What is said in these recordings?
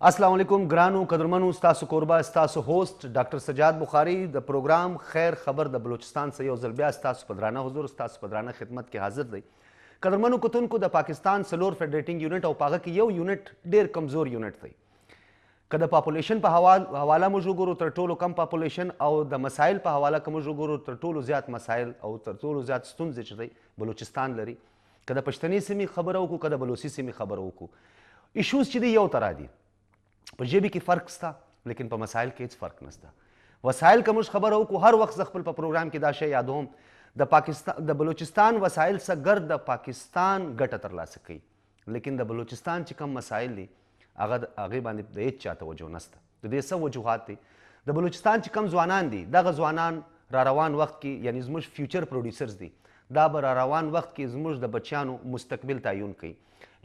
अस्सलाम वालेकुम ग्रानू कदरमनू ستاسو کوربه ستاسو هوست ډاکټر سجاد بخاری د پروګرام خیر خبر د بلوچستان څخه یو ځل بیا ستاسو په درانه حضور ستاسو په درانه خدمت کې حاضر دی. قدرمنو کتونکو د پاکستان څلور فیډریټینګ یونټ او په هغه کې یو یونټ ډیر کمزور یونټ دی. که د پاپولیشن په حواله موږ وګورو تر ټولو کم پاپولیشن او د مسایل په حواله که موږ وګورو تر ټولو زیات مسایل او تر ټولو زیات ستونزې چې دی بلوچستان لري. که د پښتني سیمې خبره وکړو که د بلوچي سیمې خبره وکړو ایشوز چې دی یو طرح دي. په ژبې کې فرق شته لیکن په مسایل کې هیڅ فرق نشته. وسایل که موږ خبره وکړو هر وخت زه خپل په پروګرام کې دا شی یادوم د بلوچستان وسایل څخه ګرد د پاکستان ګټه ترلاسه کوي لیکن د بلوچستان چې کوم مسایل دي هغې باندې د هیڅ چا توجه نشته. د دې څه وجوهات دي؟ د بلوچستان چې کوم ځوانان دي دغه ځوانان را روان وخت کې یعنی زموږ فیوچر پروډیوسرز دي دا به را روان وخت کې زموږ د بچیانو مستقبل تعین کوي.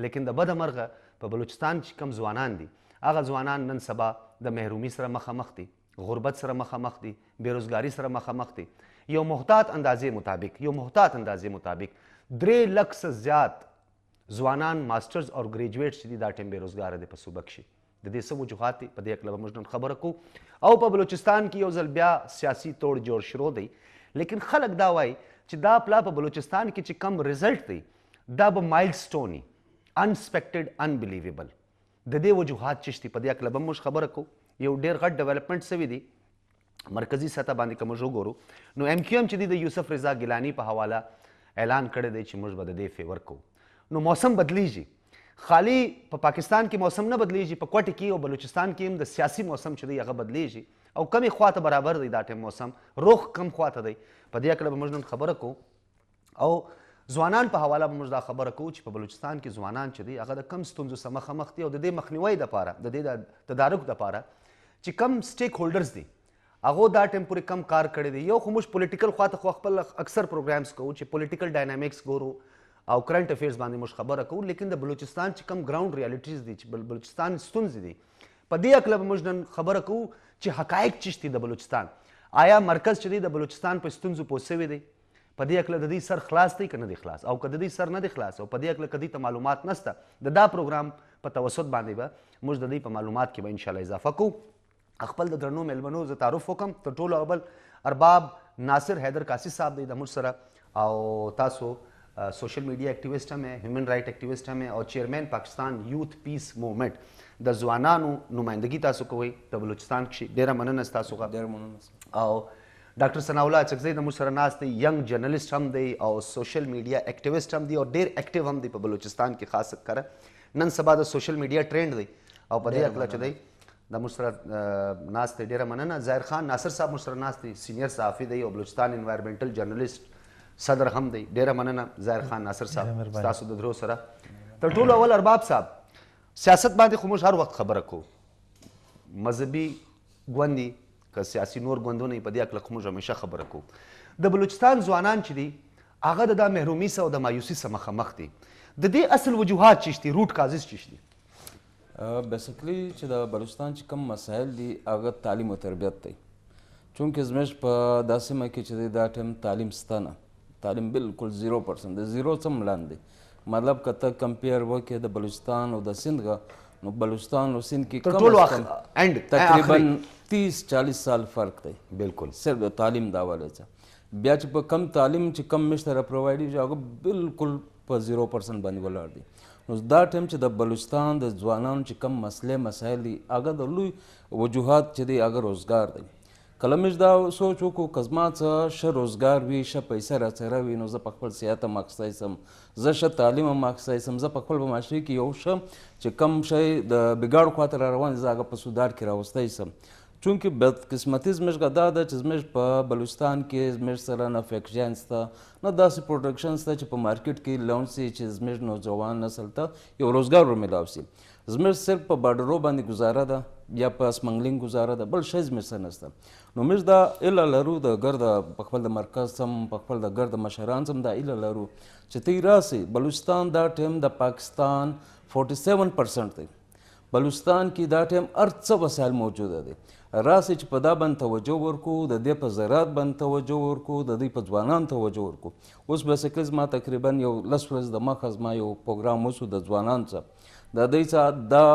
لیکن د بده مرغه په بلوچستان چې کوم ځوانان دي هغه ځوانان نن سبا د محرومي سره مخامخ دي، غربت سره مخامخ دي، بیروزګاري سره مخامخ دي. یو محتاط اندازې مطابق 3 لک څخه زیات ځوانان ماسټرز او ګریجویټ چې دي دا ټیم بیروزګاره دي په صوبه کښې. د دې څه وجوهات دي په دې هکله به موږ نن خبره کوو. او په بلوچستان کې یو ځل بیا سیاسي توړ جوړ شروع دی لیکن خلک دا وایي چې دا پلا په بلوچستان کې چې کم رزلټ دی دا به مایل سټون وي، انسپیکټډ انبلیویبل. د دې وجوهات چې په دې هکله به موږ خبره کوو. یو ډېر غټ ډیولپمنټ سوي دي مرکزي سطح باندې که موږ وګورو نو ایم کیو ایم چې دی د یوسف رضا ګیلاني په حواله اعلان کړی دی چې موږ به د دې فیور کوو. نو موسم بدلیږي، خالی په پاکستان کې موسم نه بدلیږي، په کوټې کې او بلوچستان کې هم د سیاسي موسم چې دی هغه بدلیږي او کمې خواته برابر دی دا ټیم موسم، روخ کم خواته دی. په دې هکله به موږ نن خبره کوو او ځوانان په حواله به موږ دا خبره کوو چې په بلوچستان کې ځوانان چې دی هغه د کم ستونزو سره مخامخ دي او د دې مخنیوي دپاره د دې د تدارک دپاره چې کم سټیک هولډرز دي هغو دا ټیم پورې کم کار کړی دی. یو خو موږ پولیټیکل خواته خو خپل اکثر پروګرامز کوو چې پولیټیکل ډاینامیکس ګورو او کرنٹ افیرز باندې موږ خبره کوو لیکن د بلوچستان چې کم ګراوند ریالټیز دي چې بلوچستان ستونزې دي په دې هکله به موږ نن خبره کوو چې حقایق څه دي د بلوچستان. آیا مرکز چې دی د بلوچستان په ستونزو پوه سوی دی؟ په دې هکله د دې سر خلاص دی که نه دی خلاص؟ او که د دې سر نه دی خلاص او په دې هکله که دې ته معلومات نشته د دا پروګرام په توسط باندې به موږ د دې په معلومات کې به انشاءالله اضافه کوو. خپل د درنو میلمنو زه تعارف وکړم. تر ټولو اول ارباب ناصر حیدر کاسي صاحب دی د موږ سره او تاسو سوشل میډیا اکټیویسټ هم هیومن رایټ اکټیویسټ هم او چیرمین پاکستان یوث پیس موومنټ د ځوانانو نمایندګي تاسو کوئ په بلوچستان کښې. ډېره مننه ستاسو څخه. او ډاکټر ثناء الله اڅکزی د موږ سره ناست دی، ینګ جرنلسټ هم دی او سوشل میډیا اکټیویسټ هم دی او ډېر اکټیو هم دی په بلوچستان کې خاص کره. نن سبا د سوشل میډیا ټرینډ دی او په دې هکله چې دی د موږ سره ناست دی. ډېره مننه. ظاهر خان ناصر صاحب موږ سره ناست دی، سینیر صحافي دی او بلوچستان انوایرمنټل جرنلسټ صدر هم دی. ډېره مننه ظاهر خان ناصر صاحب ستاسو د درو سره. تر ټولو اول ارباب صاحب سیاست باندې خو موږ هر وخت خبره کوو، مذهبي ګوند دي که سیاسي نور ګوندونه په دې هکله خو موږ همیشه خبره کوو. د بلوچستان ځوانان چې دي هغه د دا محرومي سره او د مایوسي سره مخامخ دي. د دې اصل وجوهات چې دي روټ کازز چې دي؟ بیسیکلی چې د بلوچستان چې کوم مسایل دي هغه تعلیم او تربیت دی. چونکې زموږ په دا سیمه کې چې دی دا ټایم تعلیم شته نه، تعلیم بالکل 0% د 0 څخه لاندې. مطلب که ته کمپیر وکړې د بلوچستان او د سند نو بلوچستان او سند کې تقریبا 30-40 سال فرق دی بالکل صرف د تعلیم د حوالې څخه. بیا چې په کم تعلیم چې کم مشته را پرووایډ هغه بالکل په 0% باندې ولاړ دی. نو دا ټایم چې د بلوچستان د ځوانانو چې کم مسلې مسایل دي هغه د لوی وجوهات چې دی هغه روزګار دی. کله موږ دا سوچ وکړو که زما څه ښه روزګار وي، ښه پیسه راسره وي نو زه په خپل صحت هم اخیستی سم، زه ښه تعلیم هم اخیستی سم، زه په خپل په معاشرې کې یو ښه چې کم شی د بګاړو خواته را روان زه هغه په سودار کې راوستی سم. چونکې بدقسمتي زموږ دا ده چې زموږ په بلوچستان کې زموږ سره نه فیکټریان شته نه داسې پروډکشن شته چې په مارکیټ کې لانچ شي چې زموږ نوجوان نسل ته یو روزګار ورمیلاو شي. زموږ صرف په باډرو باندې ګزاره ده یا په سمنګلینګ ګزاره ده، بل شی زموږ سره نشته. نو موږ دا هیله لرو د ګرده په خپل د مرکز سم په خپل د ګرده مشران سم دا هیله لرو چې تی راسي بلوچستان دا ټایم د پاکستان 47% دی. بلوچستان کې دا ټایم هر څه وسایل موجوده دي. راسي چې په دا باندې توجه ورکړو، د دې په زراعت باندې توجه ورکړو، د دې په ځوانانو توجه ورکړو. اوس بیسیکلي زما تقریبا یو 10 ورځې د مخه زما یو پروګرام وشو د ځوانانو څخه د دوی څخه دا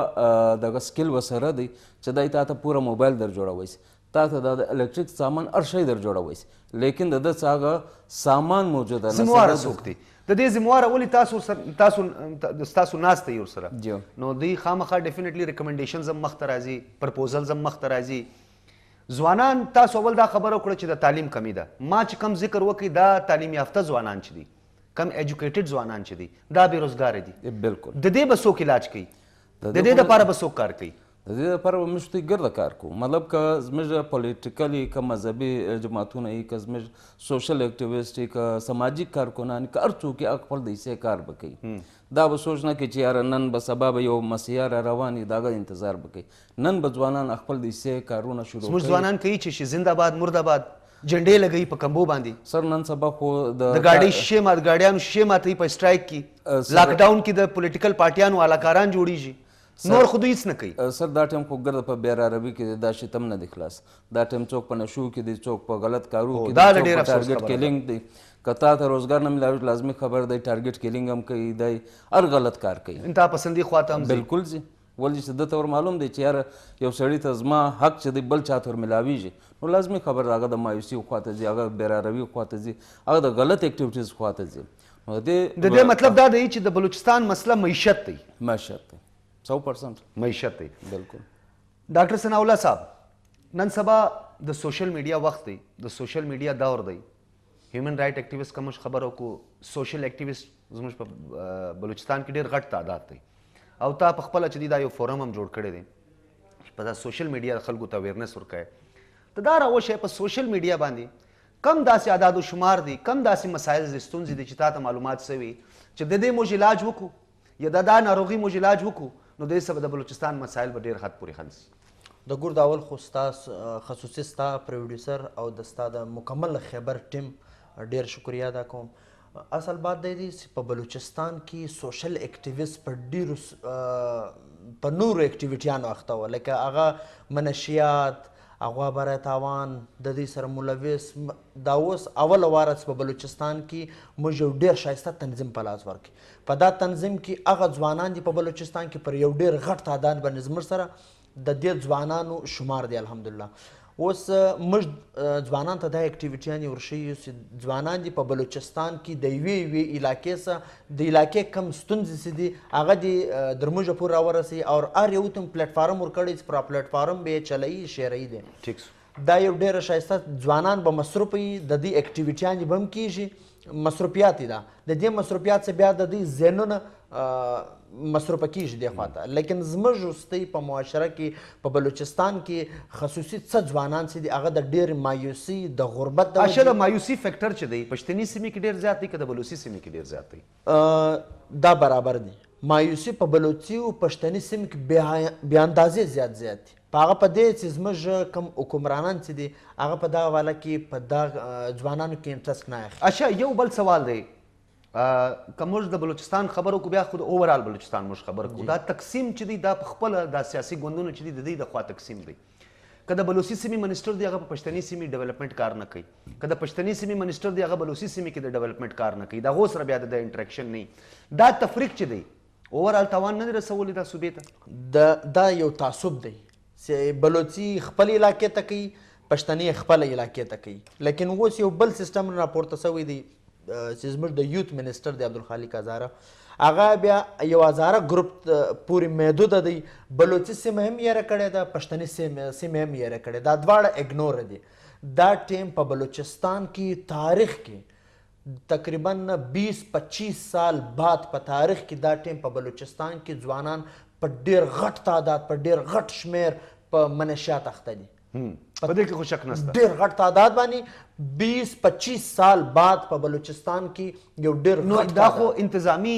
دغه سکل ورسره دی چې دی تا ته پوره موبایل در جوړوی شي، تا ته د الکتریک سامان هر شی در جوړوی شي، لیکن د ده څخه هغه سامان موجوده نه. ذمواره څوک دی د دې ذمواره ولې تاسو ناسته یې ورسره؟ نو دوی خامخا ډیفینیټلی ریکمنډیشنز هم مخته راځي، پرپوزلز هم مخته راځي. ځوانان تاسو اول دا خبره وکړه چې د تعلیم کمی ده. ما چې کم ذکر وکړي دا تعلیم یافته ځوانان چې دي، کم ایجوکیټډ ځوانان چې دي، دا بېروزګاره دي. بالکل. د دې به څوک علاج کوي؟ د دې دپاره به څوک کار کوي؟ د دې لپاره به موږ دوی ګرده کار کوو. مطلب که زموږ پولیټیکلي که مذهبي جماعتونه وي، که زموږ سوشل اکټیویسټ وي، که سماجي کارکنان که هر څوک یې خپل د حصې کار به کوي. دا به سوچ نه کوي چې یاره نن به سبا به یو مسیحه را روان وي، د هغه انتظار به کوي. نن به ځوانان خپل د حصې کارونه شروع کوي. زموږ ځوانان کوي چې زنده‌باد مرده‌باد جنډې لګوي په کمبو باندې. سر نن سبا خو د ګاډۍ شیشې مات ګاډیانو شیشې ماتوي په سټرایک کې. لاکډاون کې د پولیټیکل پارټیانو علاکاران جوړیږي، نور خو دوی هېڅ نه کوي. سر دا ټایم خو ګرده په بیا عربي کې دا شی تم نه دی خلاص. دا ټایم څوک په نشو کې دی، څوک په غلط کارو کې دی، څوک په ټارګټ کیلینګ دی. که تا ته روزګار نه ملاوي لازمي خبر دی، ټارګټ کیلینګ هم کوي، دی هر غلط کار کوي. انتها پسندي خواته هم ځي. بالکل ځي. ولې چې ده ته ور معلوم دی چې یاره یو سړي ته زما حق چې دی بل چا ته ور ملاویږي، نو لازمي خبر هغه د مایوسي خواته ځي، هغه بېراروي خواته ځي، هغه د غلط اکټیویټیز خواته ځي. نو د دې مطلب دا دی چې د بلوچستان مسله معیشت دی. معیشت دی 100% معیشت دی. بالکل. ډاکټر ثناء الله صاحب، نن سبا د سوشل میډیا وخت دی، د سوشل میډیا دور دی. هیومن رایټ اکټیویسټ که موږ خبره وکړو، سوشل اکټیویسټ زموږ په بلوچستان کې ډېر غټ تعداد دی. او تا په خپله چې دی دا یو فورم هم جوړ کړی دی په دا سوشل میډیا خلکو ته اویرنس ورکوي. ته دا راوښیه په سوشل میډیا باندې کم داسې اعداد و شمار دي، کم داسې مسایل دي، ستونزې دي چې تا ته معلومات شوي چې د دې موږ علاج وکړو یا د دا ناروغي موږ علاج وکړو، نو دې سبا د بلوچستان مسایل به ډېر حد پورې حل شي. د ګور د اول خو ستا خصوصي ستا پروډیوسر او د ستا د مکمل خیبر ټیم ډېر شکریه ادا کوم. اصل بات دی چې په بلوچستان کې سوشل اکټیویسټ په ډېرو په نورو اکټیویټیانو اخته وه، لکه هغه منشیات، هغه برای تاوان، د دې سره ملوث. دا اوس اوله واره چې په بلوچستان کې موږ یو ډېر ښایسته تنظیم په لاس ورکړي. په دا تنظیم کې هغه ځوانان دي په بلوچستان کې پر یو ډېر غټ تعداد باندې زموږ سره د دې ځوانانو شمار دی الحمدلله. اوس موږ ځوانانو ته دا اکټیویټیانې ورښیو چې ځوانان دي په بلوچستان کې د یوې علاقې څخه د علاقې کم ستونزې چې دي هغه دې در موږ پورې راورسوي، او هر یو ته هم پلیټفارم ورکړی چې پر پلیټفارم به یې چلوي، شیروي دی. ټیک سو. دا یو ډېره ښایسته ځوانان به مصروف وي، د دې اکټیویټیانې به هم کېږي، مصروفیات یې ده. د دې مصروفیات څخه بیا د دوی ذهنونه مصروفه کیږي دې خواته. لیکن زموږ وروستۍ په معاشره کې په بلوچستان کې خصوصي څه ځوانان چې دي هغه د ډېر مایوسي د غربت د اشه د مایوسي فیکټر چې دی پښتني سیمې کې ډېر زیات دی که د بلوچي سیمې کې ډېر زیات دی؟ دا برابر دی. مایوسي په بلوچي او پښتني سیمې کې بې اندازې زیات دي. په هغه په دې چې زموږ کوم حکمرانان چې دي هغه په دغه حواله کې په دغه ځوانانو کې انټرسټ نه اخلي. اشه یو بل سوال دی، که موږ د بلوچستان خبرو کو بیا خو د اوورال بلوچستان موږ خبر کو، دا تقسیم چې دی دا په خپله دا سیاسي ګوندونه چې دي د دوی د خوا تقسیم دی. که د بلوچي سیمې منسټر دی هغه په پښتني سیمې ډیولپمنټ کار نه کوي، که د پښتني سیمې منسټر دی هغه بلوچي سیمې کې د ډیولپمنټ کار نه کوي، د هغو سره بیا د انټریکشن نه. دا تفریق چې دی اوورال تاوان نه دی رسولی دا صوبې ته؟ دا یو تعصب دی چې بلوچي خپل علاقې ته کوي، پښتني خپل علاقې ته کوي. لیکن اوس یو بل سیستم راپورته شوی دی چې زموږ د یوت منسټر دی عبدالخالق هزاره، هغه بیا یو هزاره ګروپ پورې محدوده دی. بلوچي سیمه هم یېره کړې ده، پښتني سیمه هم یېره کړې. دا دواړه اګنور دي. دا ټیم په بلوچستان کې تاریخ کې تقریبا 20-25 سال بعد په تاریخ کې دا ټیم په بلوچستان کې ځوانان په ډېر غټ تعداد په ډېر غټ شمیر په منشیات اخته دي. په دې کې خو شک نشته. ډېر غټ تعداد باندې 20-25 سال بعد په بلوچستان کې یو ډېر غټ دا خو انتظامی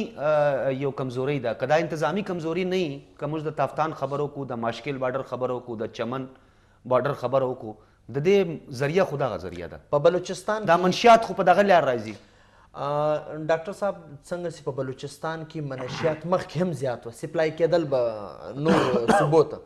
یو کمزوري ده. که دا انتظامی کمزوري نه وي، که موږ د تافتان خبرو کو، د ماشکل بارډر خبرو کو، د چمن بارډر خبرو کو، د دې ذریعه خو دغه ذریعه ده. په بلوچستان دا منشیات خو په دغه لار راځي. ډاکټر صاحب څنګه چې په بلوچستان کې منشیات مخکې هم زیات وه، سپلای کېدل به نور صوبو ته،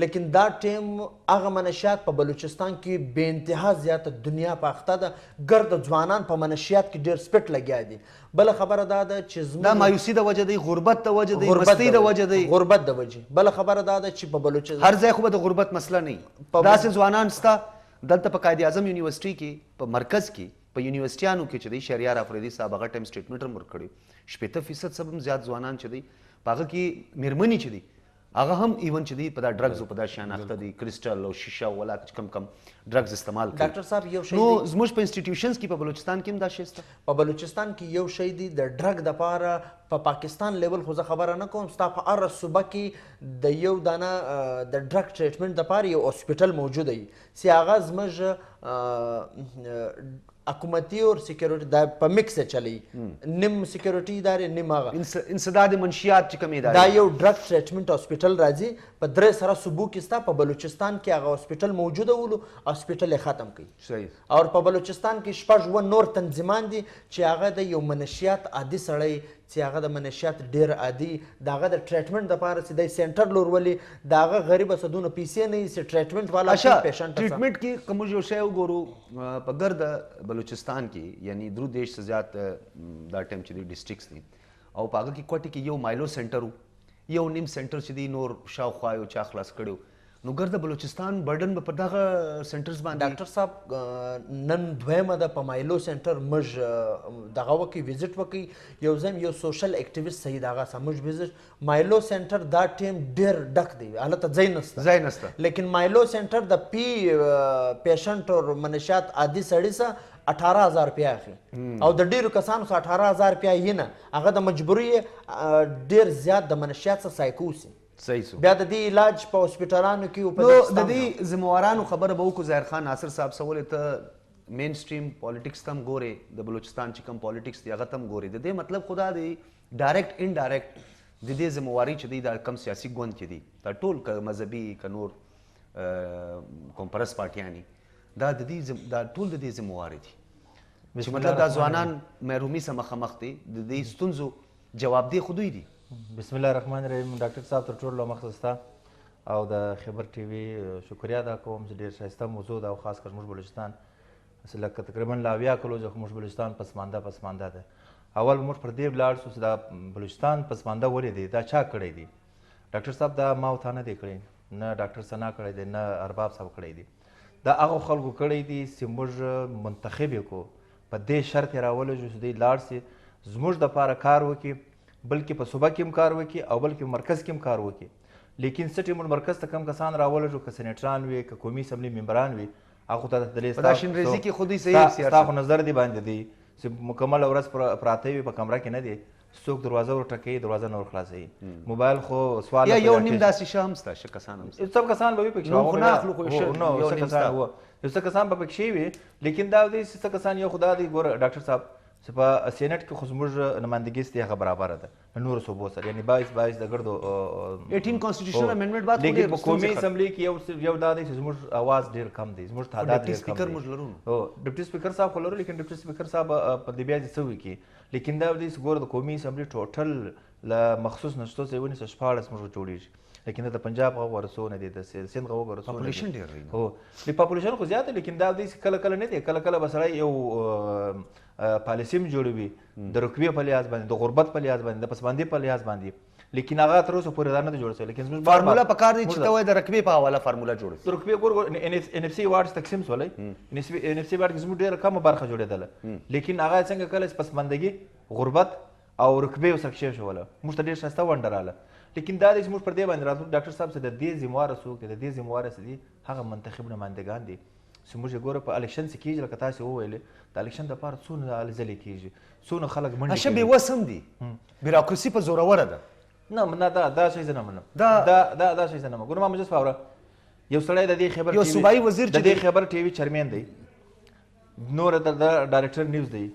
لیکن دا ټیم هغه منشیات په بلوچستان کې بې انتها زیاته دنیا په اخته ده ګرد ځوانان په منشیات کې ډېر سپټ لګیا دي. بله خبره دا ده چې دا مایوسي د وجه دی، غربت د وجه دی، مستۍ د وجه دی، غربت د وجې. بله خبره دا ده چې په بلوچستان هر ځای خو به د غربت مسله نه وي. داسې ځوانان سته دلته په قائد اعظم یونیورسټي کې په مرکز کې په یونیورسټیانو کې چې دی شهریار افریدي صاحب هغه ټایم سټیټمنټ هم ورکړی 80% څه هم زیات ځوانان چې دی په هغه کې میرمنې چې دی هغه هم ایون چې دی په دا ډرګز او په دا شیان اخته دي، کریسټل او شیشه او ولا کم کم ډرګز استعمال کوي. ډاکټر صاحب یو شی نو زموږ په انسټیټیوشنز کې په بلوچستان کې هم دا شی شته. په بلوچستان کې یو شی دی د ډرګ دپاره په پاکستان لیول خو زه خبره نه کوم، ستا په هره صوبه کې د یو دانه د ډرګ ټریټمنټ دپاره یو هاسپیټل موجوده وي چې هغه زموږ حکومتي او سکیورټي دا په مکس چلی، نیم سکیورټي ادارې نیم هغه انسداد منشیات چې کوم ادارې دا یو ډرګ ټریټمنټ هاسپیټل راځي په درې سره صوبو کې ستا په بلوچستان کې هغه هاسپیټل موجوده ولو هاسپیټل یې ختم کړي. صحیح. او په بلوچستان کې شپږ و نور تنظیمان دي چې هغه د یو منشیات عادي سړی چې هغه د منشیات ډیر عادي د هغه د ټریټمنټ دپاره چې دی سینټر لور ولي د هغه غریبه څه دونه پیسې نه وي چې ټریټمنټ والا پیشنټ ټریټمنټ کې که موږ یو شی وګورو په ګرد بلوچستان کې یعنی درو دیش څه زیات دا ټایم چې دی ډسټرکټس دي او په هغه کې کوټې کې یو مایلو سینټر و، یو نیم سینټر چې دی نور شاوخوا یو چا خلاص کړی. نو ګرد بلوچستان برډن به په دغه سینټرز باندې. ډاکټر صاحب نن دویمه ده په مایلو سینټر موږ دغه وکړي ویزټ وکړي یو ځم یو سوشل اکټیویسټ سید هغه سره موږ ویزټ مایلو سینټر دا ټیم ډیر ډک دی هلته ځای نسته لیکن مایلو سینټر د پی پیشنټ او منشیات عادي سړي سره 18,000 روپیا اخلي او د ډیرو کسانو سره 18,000 روپیا یې نه هغه د مجبوري ډیر زیات د منشیات سره سایکوسي. صحیح سو. بیا د دې علاج په هسپتالانو کې او په نو د دې ذمہوارانو خبره به وکړو. ظاهر خان ناصر صاحب سوالې ته مین سټریم پالیټکس تم ګورې د بلوچستان چې کوم پالیټکس دی هغه تم ګورې. د دې مطلب خدا دی ډایرکټ ان ډایرکټ د دې ذمہواري چې دی دا کم سیاسي ګوند کې دی دا ټول که مذهبي که نور کوم پرست پارټیانی دا د دې دا ټول د دې ذمہواري دي چې مطلب دا ځوانان محرومي سره مخامخ دي د دې ستونزو جوابدeh خو دوی دي. بسم الله الرحمن الرحیم. ډاکټر صاحب تر ټولو مخکې ستا او د خبر ټي وي شکریه ادا کوم چې ډېر ښایسته موضوع ده او خاص کر موږ بلوچستان لکه تقریبا له 80 کلو څخه موږ بلوچستان پسمانده ده. اول موږ پر دې ولاړ شو چې دا بلوچستان پسمانده ولې دی دا چا کړی دی. ډاکټر صاحب دا ما او تا نه دی کړی، نه ډاکټر ثنا کړی دی، نه ارباب صاحب کړی دی. دا هغه خلکو کړی دي چې موږ منتخب یې کړو په دې شرط یې راولو چې دوی لاړ سي زموږ دپاره کار وکړي بلکې په صوبه کې هم کار وکړي او بلکې مرکز کې هم کار وکړي. لیکن سټي موږ مرکز ته کم کسان راولږو که سینیټران وي که قومي اسمبلي ممبران وي هغو ته په دا شینریزي کې خو دوی صحیح ستا خو نظر دی باندې دی چې مکمل ورځ پراته وي په کمره کې نه دی څوک دروازه ورټکوي دروازه نه ورخلاصوي موبایل خو سوال یا یو نیم داسې شه هم سته شه کسان هم سب کسان به وي پکې څه کسان به پکې وي لیکن دا دی څه کسان یو خدا دی ګوره ډاکټر صاحب چې په سینټ کې خو زموږ نمایندګي ستې هغه برابره ده نورو صوبو سره یعنی 22 د ګردو 18 کانسټیټیوشنل امندمنت بعد لیکن په قومي اسمبلی کې یو دا دی چې زموږ اواز ډیر کم دی زموږ تعداد ډیر کم دی. سپیکر موږ لرو او ډیپټي سپیکر صاحب خو لرو لیکن ډیپټي سپیکر صاحب په دې بیا دې څه وکړي لیکن دا دی چې ګوره د قومي اسمبلی ټوټل له مخصوص نشتو څه ونی څه 14 موږ جوړیږي لیکن د پنجاب غو ورسونه دي د سند غو ورسونه پاپولیشن ډیر دی. هو د پاپولیشن خو زیات لیکن دا دی کله کله نه دی کله بسړی یو پالیسی هم جوړوي د رقبې په لحاظ باندې د غربت په لحاظ باندې د پسماندې په لحاظ باندې لیکن هغه تر اوسه پورې دا نه جوړ شوی لیکن زموږ فارمولا پکار دی چې ته وایې د رقبې په حواله فارمولا جوړ د رقبې ګور ان اف سي وارډز تقسیم شولای ان اف سي وارډ کې زموږ ډېره کمه برخه جوړېدله لیکن هغه څنګه کله پسماندګي غربت او رقبې وسکشې شوله موږ ته ډېر ښایسته ونډه راله لیکن دا دی چې موږ پر دې باندې راتلو ډاکټر صاحب چې د دې ذمہواره څوک دی د دې ذمہواره څه دي هغه منتخب نمایندګان دي چې موږ یې ګوره په الیکشن څه کېږي لکه تاسې وویلې د الیکشن دپاره څونه هلې ځلې کېږي څونه خلک منډې اشه بېوس هم دي بیروکراسي په زوروره ده. نه دا شی زه نه منم دا شی زه نه منم ګوره ما مجلس فاوره یو سړی د دې خبر یو صوبایي وزیر د دې خبر ټي وي چیرمین دی نور د ډایرکټر نیوز دی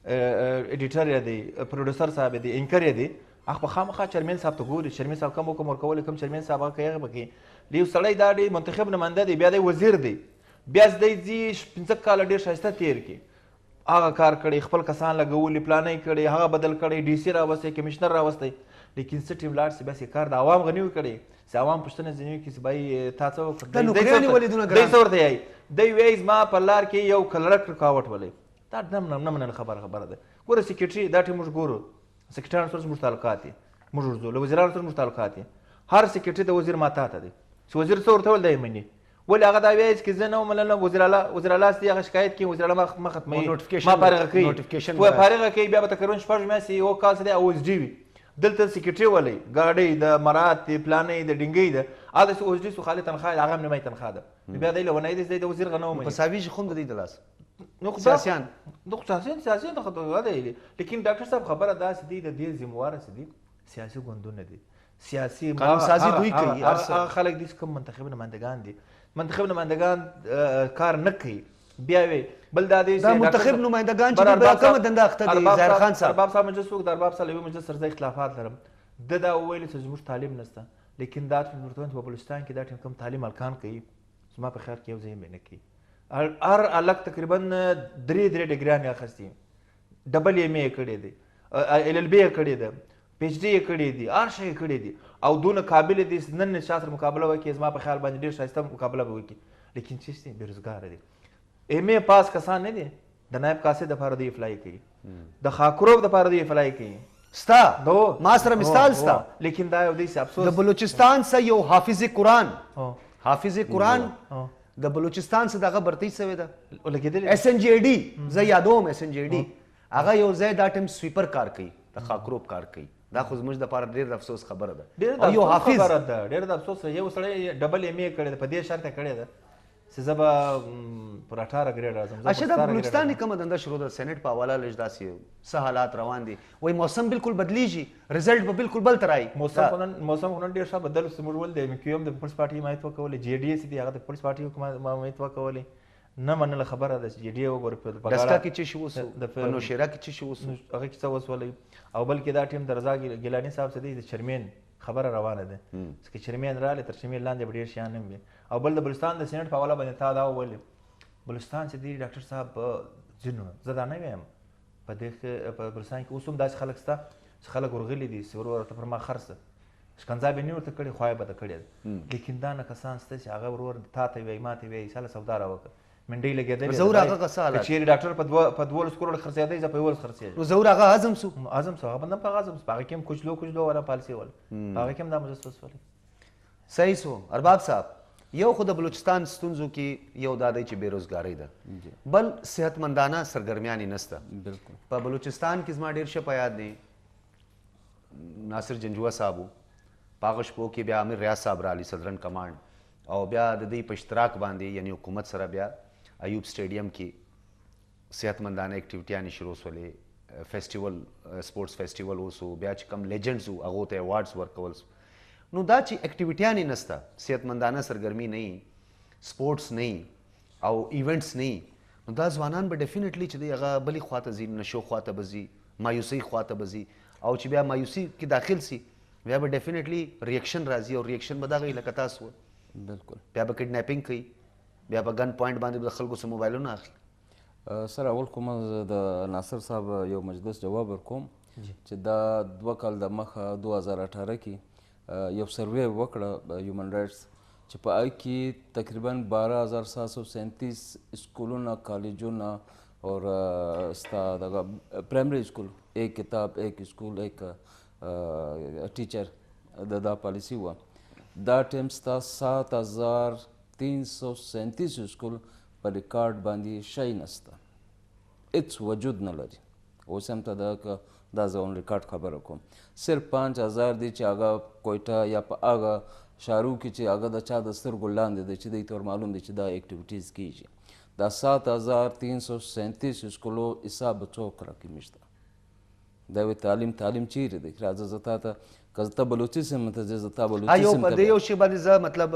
ایډیټر یې دی پروډوسر صاحب دی انکر یې دی هغه په خامخا چیرمین صاحب ته ګوري چیرمین صاحب کوم حکم ورکولی کوم چیرمین صاحب هغه کوي هغه پکې یو سړی دا دی منتخب نماینده دی بیا دی وزیر دی بیا دی ځي 15 کاله ډېر ښایسته تیر کړي هغه کار کړی خپل کسان لګولي پلانې کړی هغه بدل کړی ډي سي راوستی کمیشنر راوستی لیکن څه ټیم لاړ سي بس یې کار د عوام غني وکړي چې عوام پوښتنه ځینې وکړي چې بای تا څه وکړ دا نوکریانې ولې دونه ګران؟ دی څه ورته وایي دی وایي زما په لار کې یو کلرک رکاوټ ولې دا نه منل خبره ده ګوره سیکرټري دا ټیم موږ ګورو سیکرټریانو سره زموږ تعلقات دي موږ ورځو له وزیرانو سره زموږ تعلقات دي هر سیکرټري د وزیر ماتاته دی چې وزیر څه ورته ویل دی مني ولې هغه دا وایي چې زه نه ومنله وزیر اعلی دې هغه شکایت کوي وزیر اعلی ما ختموي ما فارغه کوي فارغه کوي بیا به تقریبا شپږ میاشتې یو کال څه دی او اس ډي وي دلته سیکرټري ولې ګاډۍ د مراعات د پلانې د ډینګۍ ده هغه اوس ډي سو خالي تنخواه هغه هم نیمایي تنخواه ده بیا دی له ونې دی د وزیر غنو په ساوي خو د دې د لاس نو سیاسيان سیاسيان خو دا دی لیکن ډاکټر صاحب خبره داسې دی د دې ذمہوار دي سیاسي ګوندونه دي سیاسي قانون سازي دوی کوي هغه خلک دي کوم منتخب نمائندگان دي منتخب نمائندگان کار نه کوي بیا وی بل دا دی دا منتخب نمائندگان چې بل کومه دنده اخته دي ظاهر خان صاحب ارباب صاحب مجلس وک د ارباب صاحب یو مجلس سره اختلافات لرم دا ویل چې زموږ تعلیم نشته لیکن دا ورته په بلوچستان کې دا ټیم کم تعلیم الکان کوي زما په خیال کې یو ځای مې نه کوي هر الګ تقریبا 3 ډیګریان اخستي ډبل ایم ای کړی دی ال ال بی کړی دی پی ایچ ډي کړی دی هر شی کړی دی او دونه قابل دي نن شاطر مقابله وکړي زما په خیال باندې ډیر ښایسته مقابله به وکړي لیکن چې بیروزګار دي ایم ای پاس کسان نه دي د نایب قاصد د فارد افلای کوي د خاکروب د فارد افلای کوي ستا ما سره مثال ستا لیکن دا یو دی افسوس د بلوچستان سه یو حافظ قرآن د بلوچستان سه دغه برتی سوی ده لګیدل اس ان جی ډي زه یادوم اس ان جی ډي هغه یو ځای دا ټیم سویپر کار کوي د خاکروب کار کوي دا خو زموږ د پاره ډېر د افسوس خبره ده او یو حافظ خبره ده ډېر د افسوس یو سړی ډبل ایم ای کړی په دې شرط کړی ده چې زه به پر 18 ګریډ راځم اشه د بلوچستان کومه دنده شروع ده سېنات په حواله لږ داسې څه حالات روان دي وای موسم بالکل بدلیږي رزلټ به بالکل بل تر راځي موسم خو نن ډېر ښه بدل سمور ول دی کیوم د پیپلز پارټي حمایت وکولې جی ډي اس دی هغه د پیپلز پارټي حمایت وکولې نه منله خبره ده چې جی ډي وګور په دستا کې چې شو د نوشیرا کې چې شو هغه کې څه وسولې او بلکې دا ټیم د رضا ګیلانی صاحب څخه دی د چرمن خبره روانه ده چې چرمن رااله تر چرمن لاندې ډېر شیان هم وي او بل د بلوچستان د سېنات په حواله باندې تا دا وویل بلوچستان چې دی ډاکټر صاحب ځینو زه دا نه وایم په دې په بلوچستان کې اوس هم داسې خلک شته چې خلک ورغلي دي چې ورته پر ما خرڅه شکنځا به نه ورته کړې خوای به ته کړې لیکن دا نه کسان شته چې هغه ورور تا ته وایي ما ته وایي ساله سودا راوکړه منډي لګېدلې زور هغه قصه حالات چې ډاکټر په 12 کروڑ خرڅېدی ځکه په 12 خرڅېږي نو زور هغه اعظم سو هغه بنده په اعظم هغه کوم کچلو ولا پالیسي ول هغه کوم د مجلس ول صحیح سو ارباب صاحب یو خو د بلوچستان ستونزو کې یو دا دی چې بیروزګاری ده بل صحتمندانه سرګرمیانې نسته بالکل په بلوچستان کې زما ډېر ښه په یاد دی ناصر جنجوه صاحب په هغه شپو کې بیا امیر ریاض صاحب رالی صدرن کمانډ او بیا د دې په اشتراک باندې یعنی حکومت سره بیا ایوب سټیډیم کې صحتمندانه اکټیویټیانې شروع سولې فیسټیول سپورټس فیسټیول اوسو بیا چې کم لیجنډز وو هغو ته ایوارډز ورکول نو دا چې اکټیویټیانې نسته صحتمندانه سرګرمي نه سپورټس نه او ایونټس نه نو دا ځوانان به ډیفینیټلی چې دی هغه بلې خواته ځي نشو خواته به ځي مایوسۍ خواته به ځي او چې بیا مایوسي کې داخل سي بیا به ډیفینیټلی ریاکشن راځي او ریاکشن به دغه لکه تاسو بالکل بیا به کډنیپینګ کوي بیا په ګن پوینټ باندې د خلکو سره موبایلونه اخلي سر اول کوم د ناصر صاحب یو مجلس جواب ورکوم چې دا 2 کال د مخه 2018 کې یو سروې وکړه هیومن رائټس چې په هغې کې تقریبا 12737 اسکولونه کالجونه اور ستا دغه پرایمری اسکول ایک کتاب ایک اسکول ایک ټیچر دا پالیسی وه دا ټیم ستا 7337 اسکول په ریکارډ باندې شی نسته هېڅ وجود نه لري اوس هم ته دا زه اون ریکارډ خبره کوم صرف 5000 دی چې هغه کویټه یا په هغه شارو کې چې هغه د چا د سترګو لاندې دی چې دوی ته ور معلوم دی چې دا اکټیویټیز کیږي دا 7337 اسکولو حساب څوک راکوي شته دا وی تعلیم چیرې دی راځه زه تا ته که زه ته بلوچستان ته ځې زه تا بلوچستان په دې یو شی باندې زه مطلب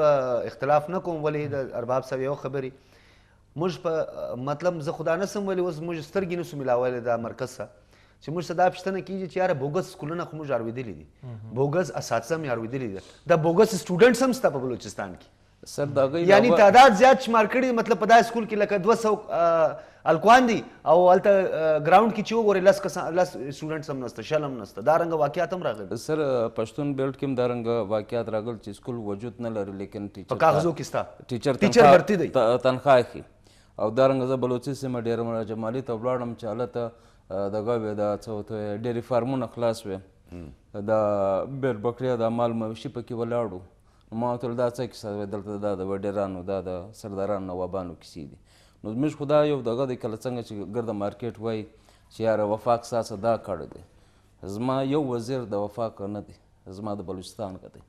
اختلاف نه کوم ولې د ارباب صاحب یو خبرې موږ په مطلب زه خدا نه سم ویلی اوس موږ سترګې نه سو میلاولی دا مرکز څخه چې موږ څه دا پوښتنه کېږي چې یاره بوګس سکولونه خو موږ اورېدلي دي بوګس اساتذه مې اورېدلي دي دا بوګس سټوډنټس هم شته په بلوچستان کې سر د هغوی یعنی تعداد زیات شمار کړي مطلب په دا سکول کې لکه 200 الکوان دي او هلته ګراوند کې چې وګورې 10 سټوډنټس هم نسته 60 هم نسته دا رنګه واقعیات هم راغلي سر پښتون بیلټ کې هم دا رنګه واقعیات راغل چې سکول وجود نه لري لیکن په کاغذو کې ستا ټیچر ورتی دی تنخواه اخلي او دا رنګه زه بلوچي سیمه ډېر جمالي ته ولاړم چې هلته دغه وې دا څه ورته ډېرې فارمونه خلاص وې دا بیر بکریا دا مال مویشي پکې ولاړو ما ورته ویل دا څه کیسه وې دلته دا د وډیرانو دا د سردارانو نوابانو کیسې دي نو زموږ خو دا یو دغه دی کله څنګه چې ګرده مارکیټ وایي چې یاره وفاق ساسه دا کړی دی زما یو وزیر د وفاق نه دی زما د بلوچستان که دی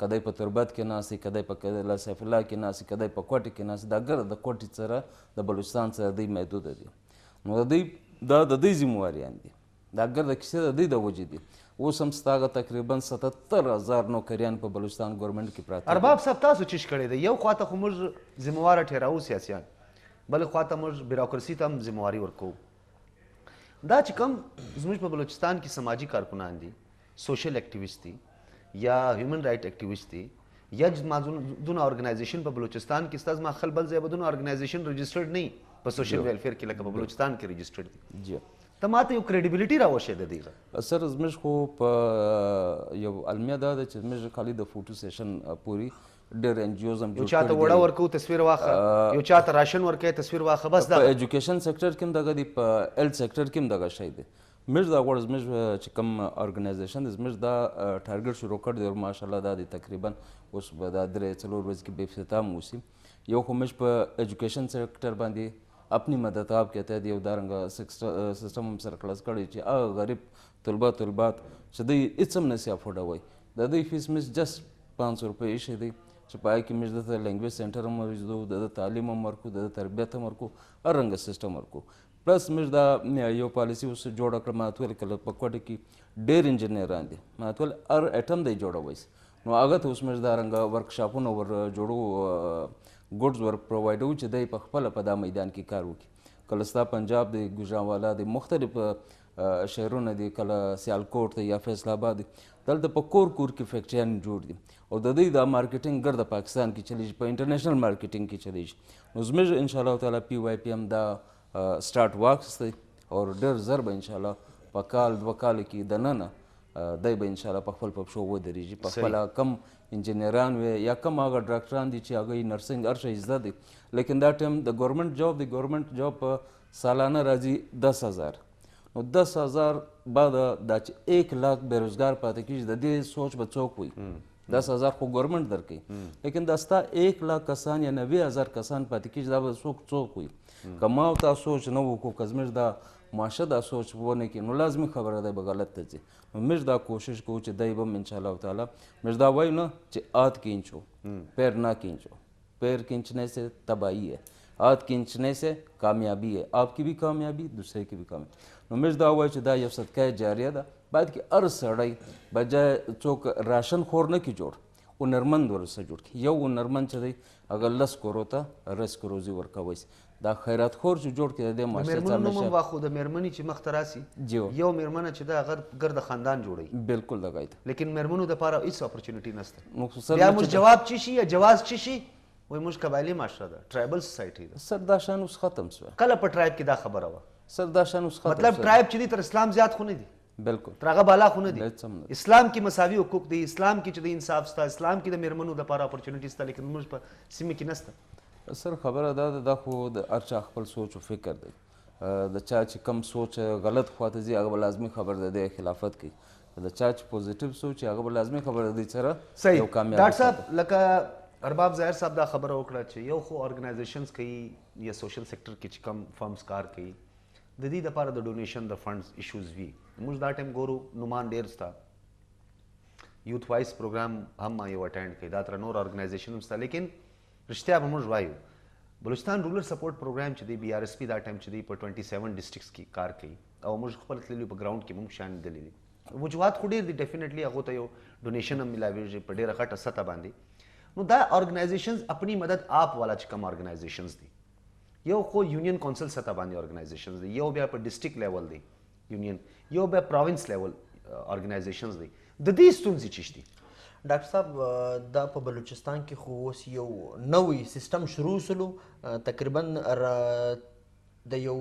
که دی په تربت کې ناست دی که دی په سیف الله کې ناست دی که دی په کوټې کې ناست دی دا ګرده د کوټې سره د بلوچستان سره دی محدوده دي نو دا د دوی ذمواریان دي دا ګرده کیسې د دوی د وجې دي اوس هم ستا هغه تقریبا 77,000 نوکریان په بلوچستان ګورنمنټ کې پراته ارباب صاحب تاسو چیش کړی دی یو خواته خو موږ ذمواره ټیراو سیاسیان بل خواته موږ بیروکراسي ته هم ذمواري ورکوو دا چې کوم زموږ په بلوچستان کې سماجي کارکنان دي سوشل اکټیویسټ دي یا هیومن رایټ اکټیویسټ دي یا ما دونه ارګنایزیشن په بلوچستان کې ستاسو ما خل بل ځای به دونه ارګنایزیشن رجسټرډ نه په سوشل ویلفیر کې لکه په بلوچستان کې رجسټرډ دي جی ته ماته یو کریډیبلیټي راوښې د دې سر زموږ خو په یو المیه دا ده چې زموږ خالي د فوټو سیشن پوري ډېر ان جی اوز هم یو چاته وړه ورکو تصویر واخه یو چاته راشن ورکې تصویر واخه بس دا په ایجوکیشن سیکټر کې هم دغه دی په هیلث سیکټر کې هم دغه شی دی موږ دا غواړو زموږ چې کوم ارګنایزیشن دی زموږ دا ټارګټ شروع کړی دی او ماشاءالله دا دی تقریبا اوس به دا 3-4 ورځې کې به افتتام وشي یو خو موږ په ایجوکیشن سیکټر باندې اپنی مدد آپ کہتے ہیں یو دارنګه سیستم هم سره خلاص کړی چې هغه غریب طلبات چې دوی هېڅ هم نشي افورډوی د دوی فیس مس جسټ 500 روپۍ ایښی دی چې په هغې کې موږ دته لینګویج سینټر هم ورزدو د تعلیم هم ورکو د تربیت هم ورکو هر رنګه سیسټم ورکو پلس موږ دا یو پالیسي اوس جوړه کړه ما ته ویل کله په کوټه کې ډېر انجینران دي ما ته ویل هر ایټم دی جوړوئ نو هغه ته اوس موږ دا رنګه ورکشاپونه ور جوړو ګوډز ور پرووایډو چې دی په خپله په دا میدان کې کار وکړي کله ستا پنجاب دی ګوجرانوالا دی مختلف شهرونه دي کله سیالکوټ دی یا فیصل آباد دی دلته په کور کې فیکټریان جوړ دي او د دوی دا مارکیټینګ ګرده پاکستان کې چلیږي په انټرنیشنل مارکیټینګ کې چلیږي نو زموږ انشاءالله تعالی پی واي پی هم دا سټارټ واخیستی او ډېر زر به انشاءالله په کال 2 کال کې دننه دی به انشاءالله په خپل پښو ودرېږي په خپله کم انجینران وي یا کم هغه ډاکټران دي چې هغوی نرسنګ هر شی زده دي لیکن دا ټایم د ګورنمنټ جاب په سالانه راځي 10,000 نو 10,000 بعد دا چې 1 لاک بېروزګار پاتې کېږي د دې سوچ به څوک وي 10,000 خو ګورنمنټ درکوي لیکن دا ستا 1 لاک کسان یا 90,000 کسان پاتې کېږي دا به څوک وي که ما او تا سوچ نه وکړو که زموږ دا معاشه دا سوچ ونه کړي نو لازمي خبره دی به غلط ته ځي نو موږ دا کوشش کوو چې دی به هم انشاءالله تعالی موږ دا وایو نه چې آت کینچو پیر نہ کینچو پیر کھینچنے سے تباہی ہے آت کھینچنے سے کامیابی ہے آپ کی بھی کامیابی دوسرے کی بھی کامیابی نو موږ دا وایو چې دا یو صدقه جاریه ده باید کې هر سړی بجای څوک راشن خور نه کړي جوړ هنرمند ورسره جوړ کړي یو هنرمند چې دی هغه 10 کرو ته رزق روزي ورکوی دا خیرات خور چې جوړ کړي د معاشرت مېرمنو نوم هم واخلو د مېرمنې چې مخته راسي یو مېرمنه چې دا ګرد خاندان جوړوي بالکل دغه دی لیکن مېرمنو دپاره هېڅ اپورچونیټي نشته بیا موږ جواب چی شي یا جواز چی شي وایي موږ قبایلي معاشره ده ټرایبل سوسایټي ده سر دا شان اوس ختم شوه کله په ټرایب کې دا خبره وه سر دا شان اوس ختم مطلب ټرایب چې دی تر اسلام زیات خو نه دي بالکل تر هغه بالا خو نه دي اسلام کې مساوي حقوق دي اسلام کې چې د انصاف شته اسلام کې د مېرمنو دپاره اپورچونیټي شته لیکن موږ په سیمه کې نشته سر خبره دا ده دا خو د هر چا خپل سوچ او فکر دی د چا چې کم سوچ غلط خواته ځي هغه به لازمي خبر د دې خلافت کوي د چا چې پوزیټیو سوچ هغه به لازمي خبر د دې سره یو کامیاب ډاکټر صاحب لکه ارباب ظاهر صاحب دا خبره وکړه چې یو خو ارګنایزیشنز کوي یا سوشل سیکټر کې چې کم فرمز کار کوي د دې دپاره د ډونیشن د فنډز ایشوز وي موږ دا ټایم ګورو نومان ډېر سته یوث وایس پروګرام هم ما یو اټینډ کوي دا تر نور ارګنایزیشن هم شته لیکن رښتیا به موږ وایو بلوچستان رولر سپورټ پروګرام چې دی بي آر اس پي دا ټایم چې دی په 27 ډسټرکټس کې کار کوي او موږ خپل تللي په ګراوند کې موږ شان لیدلی دي وجوهات خو ډېر دي ډیفینیټلی هغو ته یو ډونیشن هم میلاویږي په ډېره غټه سطح باندې نو دا ارګنایزیشنز اپنی مدد آپ والا چې کوم ارګنایزیشنز دي یو خو یونین کونسل سطح باندې ارګنایزیشنز دي یو بیا په ډسټرکټ لیول دی یونین یو بیا پروینس لیول ارګنایزیشنز دي د دې ستونزې چی دي ډاکټر صاحب دا په بلوچستان کې خو اوس یو نوی سیستم شروع سلو تقریبا د یو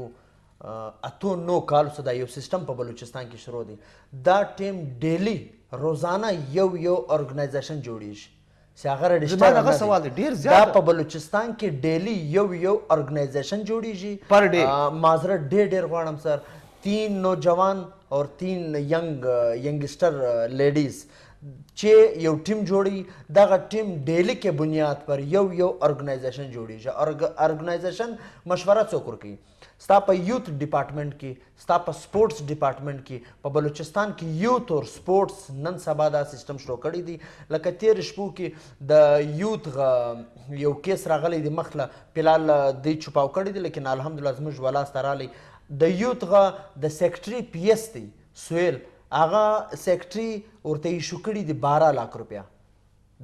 اتو نو کالو څخه دا یو سیستم په بلوچستان کې شروع دی. دا ټیم ډیلی روزانه یو ارګنایزیشن جوړیږي چې هغه رجسټر هغه سوال دی ډیر دا زیات په بلوچستان کې ډیلی یو ارګنایزیشن جوړیږي پر ډے معذرت ډیر غواړم سر 3 نوجوان اور 3 ینگسٹر لیڈیز چې یو ټیم جوړي دغه ټیم ډیلی کې بنیاد پر یو ارګنایزیشن جوړیږي. ارګنایزیشن مشوره څوک ورکوي؟ ستا په یوث ډپارټمنټ کې، ستا په سپورټس ډپارټمنټ کې. په بلوچستان کې یوث اور سپورټس نن سبا دا سیستم شروع کړی دی. لکه تیر شپو کې د یوث یو کیس راغلی دی مخله فلحال دی چپاو کړی دی، لیکن الحمدلله زموږ ولاس ته رالی د یوث د سیکرټري پی ایس دی سویل هغه سیکرټري ورته ایشو کړي دي 12 लाख روپیا،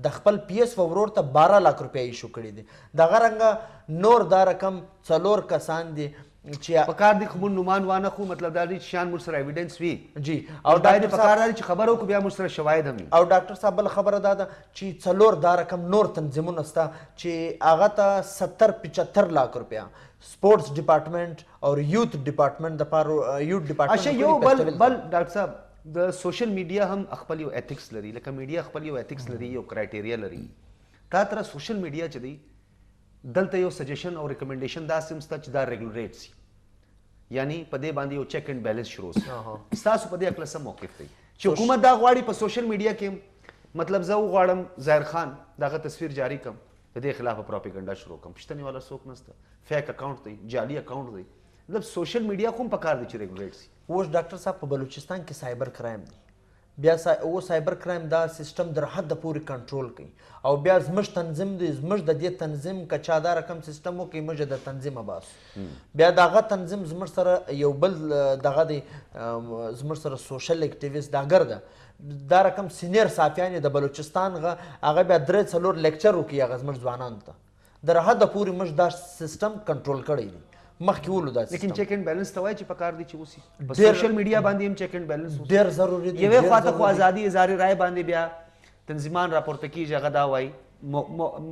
د خپل پی ایس ورور ته 12 लाख روپیا ایشو کړي دي. دغه رنګه نور دا رقم 4 کسان دي چې پکار دي خو نومان وانه خو مطلب دا دی شان مر سره ایویډنس وی جی او دا دی پکار دی چې خبرو کو بیا مر سره شواهد هم او ډاکټر صاحب بل خبره دا ده چې 4 دا رقم نور تنظیمونه ستا چې هغه ته 70-75 लाख روپیا سپورټس ډپارټمنټ او یوث ډپارټمنټ د پاره یوث ډپارټمنټ اشه یو بل ډاکټر صاحب د سوشل میډیا هم خپل یو ایتھکس لري، لکه میډیا خپل یو ایتھکس لري، یو کرایټیریا لري. تا تر سوشل میډیا چې دی دلته یو سجیشن او ریکمنډیشن دا سمستا چې دا ریګولیټ سي، یعنی په دې باندې یو چیک اینڈ بیلنس شروع سي. تاسو په دې اکل سم موقف دی چې حکومت دا غواړي په سوشل میډیا کې مطلب زه غواړم ظاهر خان دغه تصویر جاری کم د دې خلاف پروپاګاندا شروع کم، پښتني والا څوک نسته، فیک اکاونټ دی، جعلی اکاونټ دی. مطلب سوشل میډیا کوم پکار دی چې ریګولیټ سي. اوس ډاکټر صاحب په بلوچستان کې سایبر کرائم دی، بیا او سایبر کرائم دا سیستم در حد پورې کنټرول کوي او بیا زموږ تنظیم دی، زموږ د دې تنظیم کچا دا رقم سیستم وکړي موږ د تنظیم باسو، بیا دغه تنظیم زموږ سره یو بل دغه دی زموږ سره سوشل اکټیویست دا ګرده دا رقم سینیر صافیان د بلوچستان هغه بیا 3-4 لیکچر وکړي هغه زموږ ځوانانو ته در حد پورې موږ دا سیستم کنټرول کړی دی. مخکې ولو دا لیکن چیک اینڈ بیلنس ته وایي چې پکار دی چې وسی په سوشل میډیا باندې هم چیک اینڈ بیلنس ډیر ضروری دی. یوه خواته خو ازادي اظهار رائے باندې بیا تنظیمان راپورته کیږي هغه دا وایي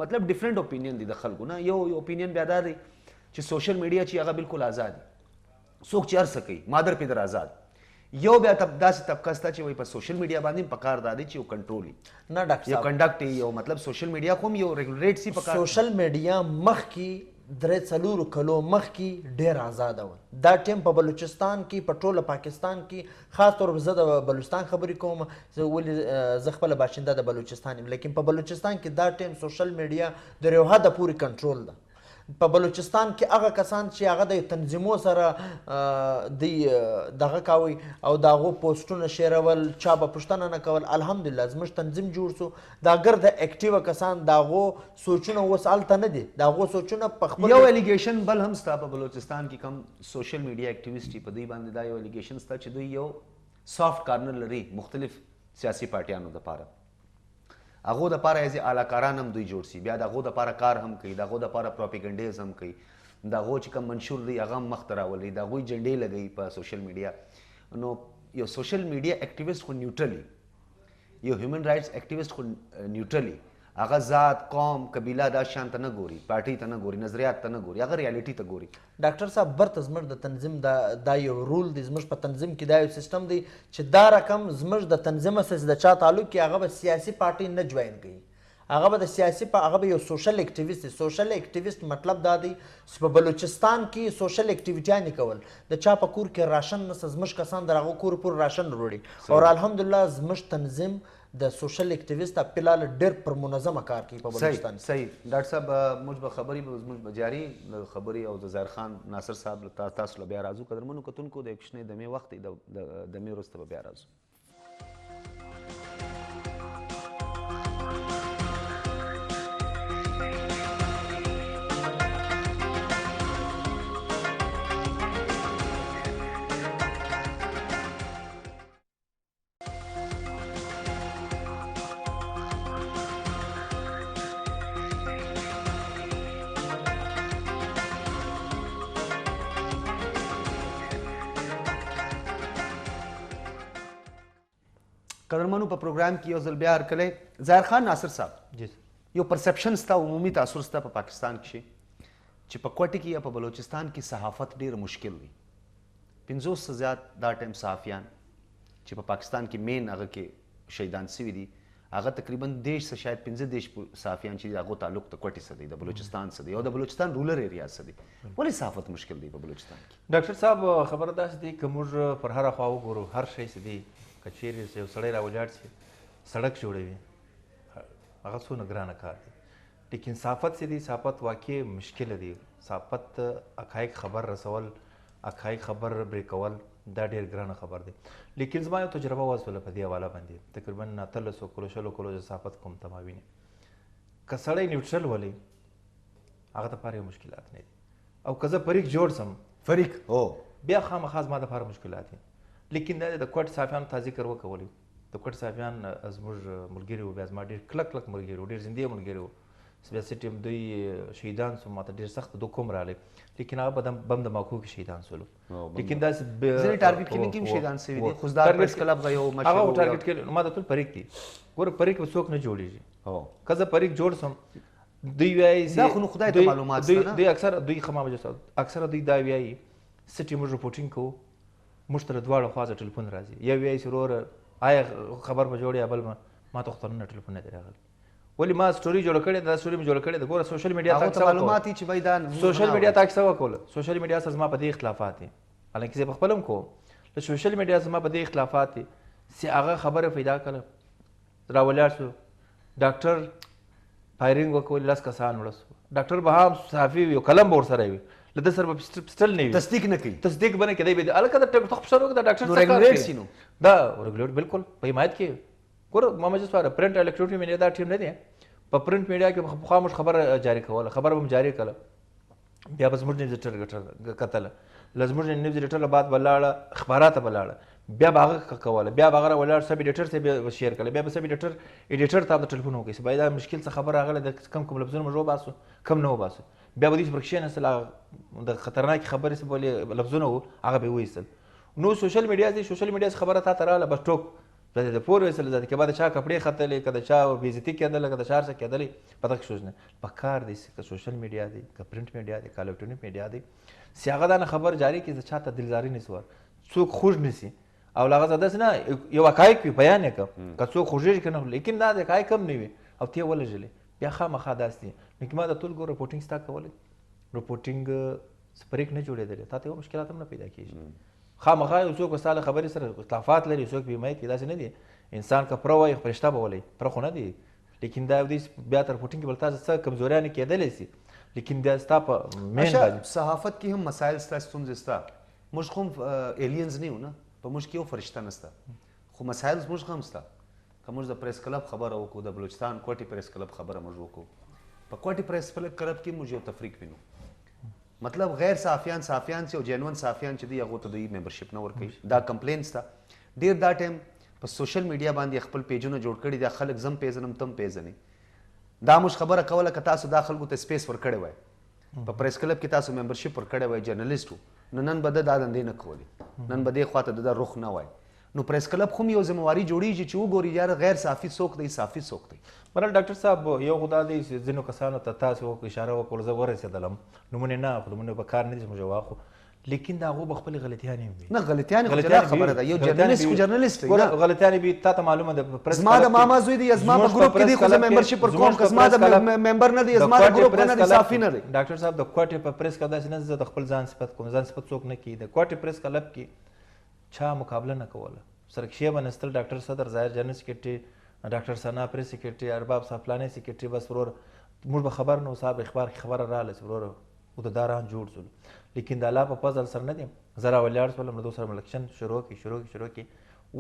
مطلب ډیفرنٹ اپینین دي د خلکو نه. یو اپینین بیا دا دی چې سوشل میډیا چې هغه بالکل آزاد څوک چې هر څه کوي مادر پیدر آزاد. یو بیا داسې طبقه سته چې وایي په سوشل میډیا باندې پکار دا دی چې یو کنټرول نه ډاکټر یو کنډکټ یو مطلب سوشل میډیا کوم یو ریګولیټ سی پکار. سوشل میډیا مخکې 3-4 کلو مخکې ډیر آزاد و. دا ټیم په بلوچستان کې په ټوله پاکستان کې خاص طور زه د بلوچستان خبرې کوم، زه ولې زه خپل باشنده د بلوچستان یم، لیکن په بلوچستان کې دا ټیم سوشل میډیا د یو حد پورې کنټرول ده. په بلوچستان کې هغه کسان چې هغه د تنظیمو سره دی دغه کوي او دغه پوسټونه شیرول چا به پوښتنه نه کول، الحمدلله زموږ تنظیم جوړ سو. دا ګرد اکټیو کسان دغه سوچونه وسالته نه دي، دغه سوچونه په خپل یو الیګیشن بل هم ستا په بلوچستان کې کم سوشل میډیا اکټیویسټ په دې باندې دا یو الیګیشن ستا چې دوی یو سافت کارنر لري مختلف سیاسي پارټیانو لپاره، هغه د پاره از اعلی کاران هم دوی جوړ سي، بیا دغه د پاره کار هم کوي، دغه د پاره پروپاګانډیز هم کوي، دغه چې کوم منشور دی هغه مخ ته راولي، دغه جنډې لګوي په سوشل میډیا. نو یو سوشل میډیا اکټیویسټ خو نیوټرلی، یو هیومن رائټس اکټیویسټ خو نیوټرلی هغه ذات قوم قبیله دا شان ته نه ګوري، پارټي ته نه ګوري، نظریات ته نه ګوري، هغه ریالټي ته ګوري. ډاکټر صاحب برته زموږ د تنظیم دا یو رول دی، زموږ په تنظیم کې دا یو سیستم دی چې دا رقم زموږ د تنظیم سره د چا تعلق کې هغه به سیاسي پارټي نه جوین کوي، هغه به د سیاسي هغه به یو سوشل اکټیویست دی. سوشل اکټیویست مطلب دا دی چې په بلوچستان کې سوشل اکټیویټیانې کول، د چا په کور کې راشن نسته زموږ کسان د هغه کور پور راشن وروړي او الحمدلله زموږ تنظیم د سوشل اکټیویست په ډېر پر منظمه کار کوي په بلوچستان. صحیح ډاکټر صاحب موږ به خبرې موږ به جاري خبرې او د ظاهر خان ناصر صاحب تاسو له بیا راځو. قدرمنو کتونکو د کوچنۍ دمې وخت دی، د دمې وروسته به بیا راځو. قدرمنو په پروګرام کې یو ځل بیا هرکلی ظاهر خان ناصر صاحب جی یو پرسپشن ستا عمومي تاثر ستا په پاکستان کې چې په کوټه کې یا په بلوچستان کې صحافت ډیر مشکل وي 50 څخه زیات دا ټایم صحافیان چې په پاکستان کې مین هغه کې شهیدان سوي دي هغه تقریبا 10 څخه شاید 15 صحافیان چې هغه تعلق د کوټې سره دی د بلوچستان سره دی او د بلوچستان رولر ایریا سره دی ولې صحافت مشکل دی په بلوچستان کې ډاکټر صاحب خبره داسې دی که موږ پر هره خوا وګورو هر شی چې دی که چیرې یو سړی راولاړ شي سړک جوړوي هغه څونه ګرانه کار دی لیکن صحافت چې دی صحافت واقع مشکله دی صحافت حقایق خبر رسول حقایق خبر بریکول دا ډېر ګرانه خبر دی لیکن زما یو تجربه واصله په دې حواله باندې تقریبا 1300 کلو شلو کلو د صحافت کوم تماوینه که سړی نیوټرل ولي هغه ته پاره مشکلات نه دي او که زه فریق جوړ سم فریق او بیا خامخا زما دپاره مشکلات دي لیکن دا د کوټ صحافیانو تا ذکر وکولی د کوټ صحافیان زموږ ملګري وو بیا زما ډېر کلک ملګري وو ډېر زندې ملګري وو بیا څه ټیم دوی شهیدان سو ماته ډېر سخت دوه کوم راغلی لیکن هغه بم د ماکو کې شهیدان سولو لیکن داسې ځینې ټارګټ کیلینګ کې شهیدان سوي دي خوزدار پریس کلب غيو مشهور هغه ټارګټ کیل ما د ټول فریق دي ګوره فریق به څوک نه جوړیږي او که زه فریق جوړ سم دوی وایي دا خو خدای ته معلومات ده نه دوی اکثر دوی دا وایي سټي موږ رپورټینګ کوو موږ ته دواړه خوا ته ټلیفون راځي یو وایي چې وروره آیا خبر به جوړې یا بل ما ته خو نه ټلیفون نه دی راغلی ولې ما سټوري جوړه کړې دا سټوري مې جوړه کړې ده ګوره سوشل میډیا ته معلومات چې وای دا سوشل میډیا ته څه وکول سوشل میډیا سره زما په دې اختلافات دي حالانکه زه په خپلم کوم له سوشل میډیا سره زما په دې اختلافات دي چې هغه خبره پیدا کړه راولاړ شو ډاکټر فایرینګ وکول لاس کسان وړسو ډاکټر به هم صحافي یو قلم ور سره وي لده سر په پسټل نه وي تصدیق نه کوي تصدیق بنه کړي به الکه د ټک خبر وکړه ډاکټر څه ریګولیټ سينو دا ریګولیټ بالکل په حمایت کې ګوره محمد جسوار پرنٹ الکترونیک میډیا دا ټیم نه دی په پرنٹ میډیا کې خاموش خبر جاری کوله خبر هم جاری کړه بیا بس موږ نیوز ډیټر کتل لازمږ نیوز ډیټر بعد بلاړه اخبارات بلاړه بیا باغه کوله بیا باغه ولاړ سب ډیټر ته شیر کړه بیا سب ډیټر ایډیټر ته د ټلیفون وکړي باید دا مشکل څه خبر راغله د کم لفظونه مجو باسو کم نه باسو بیا به دې پرکشن اصله د خطرناک خبرې څه بولې لفظونه وو هغه به وایستل نو سوشل میډیا دي سوشل میډیا خبره تا تراله بس ټوک د پور وسل د کې بعد چا کپڑے خطلې کده چا بیزتی کېدل کده چار څه کېدل پته کې سوچنه پکار دي چې سوشل میډیا دي که پرنٹ میډیا دي که الکترونیک میډیا دي سیاغه دا خبر جاری کې چاته دلزاري نسوار څوک خوش نسی او لاغه زده نه یو حقایق بیان وکړه که څوک خوشی کنه لیکن دا د حقایق کم نه وي او ته ولجلې بیا خامخا داسي نو ما د ټول ګور رپورټینګ ستا کولې رپورټینګ سپریک نه جوړېدل تا ته مشکلات هم نه پیدا کیږي خامخا یو څوک وساله خبرې سره اختلافات لري څوک به مایت داسې نه دي انسان که پرو وي فرشته به ولي پر خو نه دي لیکن دا دې بیا تر رپورټینګ بل تاسو څه کمزوريان کېدلی سي لیکن دا ستا په مین باندې صحافت کې هم مسائل ستا ستونزې ستا موږ کوم ایلینز نه یو نه په موږ کې یو فرشته نسته خو مسائل موږ هم ستا که موږ د پریس کلب خبره وکړو د بلوچستان کوټي پریس کلب خبره موږ وکړو په کوټي پریس کلب کې موږ یو تفریق وینو مطلب غیر صحافیان چې او جنون صحافیان چې دی هغه ته دوی ممبرشپ نه ورکوي دا کمپلینز تا ډیر دا ټایم په سوشل میډیا باندې خپل پیجونه جوړ کړي دا خلک زم پیژنم تم پیژنې دا موږ خبره کوله که تاسو دا خلکو ته سپیس ورکړی وای په پریس کلب کې تاسو ممبرشپ ورکړی وای جرنالیسټو نن به دا دندې نه کولې نن به دې خواته د رخ نه وای نو پریس کلب خو یو ذمہواری جوړیږي چې وګوري یار غیر صحافي څوک دی صحافي څوک دی مرل ډاکټر صاحب یو خدا دې ځینو کسانو ته تاسو اشاره وکړه زه ورسېدلم نمونه نه اخلو نمونه به کار نه دي موږ واخو لیکن دا هغه بخپل غلطیانې وي نه غلطیانې خبره ده یو جرنالیست دی نه غلطیانې به تا ته معلومه ده پریس زما د ماما زوی دی زما په ګروپ کې دی خو زه ممبرشپ پر کوم زما د ممبر نه دی زما د ګروپ نه دی صحافي نه دی ډاکټر صاحب د کوټې په پریس کله داسې نه زه د خپل ځان صفت کوم ځان صفت څوک نه کی د کوټې پریس کلب کې چا مقابله نه کوله سرکشیه بنستل ډاکټر صدر ظاهر جنرال سیکریټری ډاکټر ثنا پریس سیکریټری ارباب صاحب پلانې سیکریټری بس ورور موږ به خبر نو صاحب اخبار خبر رااله ورور او د داران جوړ شول لیکن د الله په فضل سره نه دي زرا ولیار سره موږ سره ملکشن شروع کی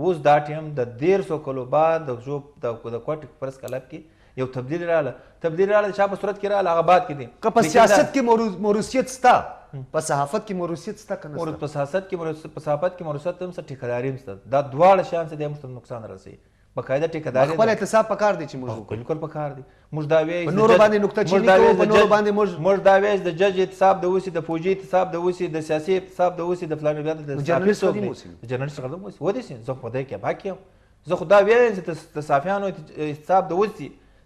اوس دا ټیم د 150 کلو بعد د کوټ پرس کلب کې یو تبدیل رااله چا په صورت کې رااله هغه بعد کې دي که په سیاست کې موروثیت ستا په صحافت کې موروثیت ستا کنه په صحافت کې موروثیت هم څه ټیکداري هم ستا دا دواړه شان څه د مستند نقصان رسي بقاعده ټیکداري خپل احتساب پکار دي چې موږ بالکل پکار دي موږ دا وی نور باندې نقطه چینی کوو په نور باندې موږ دا وی د جج احتساب د وسی د فوجي احتساب د وسی د سیاسي احتساب د وسی د فلان بیا د جرنالست غلطه مو سي زه په دې کې باکیم زه خو دا ویایم چې د صافیانو احتساب د اوس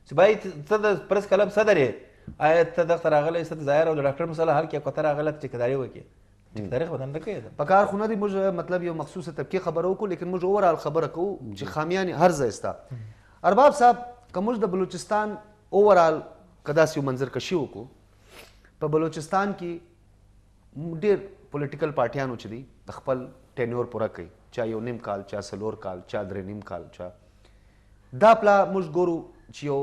چې بای ته د پرس کلب صدر یې آیا ته دغه راغلی ست ظاهر او د ډاکټر مسله حل کې کوته راغله ټیکداري وکړي ټیکداري خو نه کوي په کار خو نه دی موږ مطلب یو مخصوصه طبقه خبرو کو لیکن موږ اوورال خبره کوو چې خامیان هر ځای ستا ارباب صاحب که موږ د بلوچستان اوورال که داسې یو منظر کشي وکړو په بلوچستان کې ډېر پولیټیکل پارټیانو چې دي د خپل ټینیور پوره کوي چا یو نیم کال چا څلور کال چا درې نیم کال چا دا پلا موږ ګورو چې یو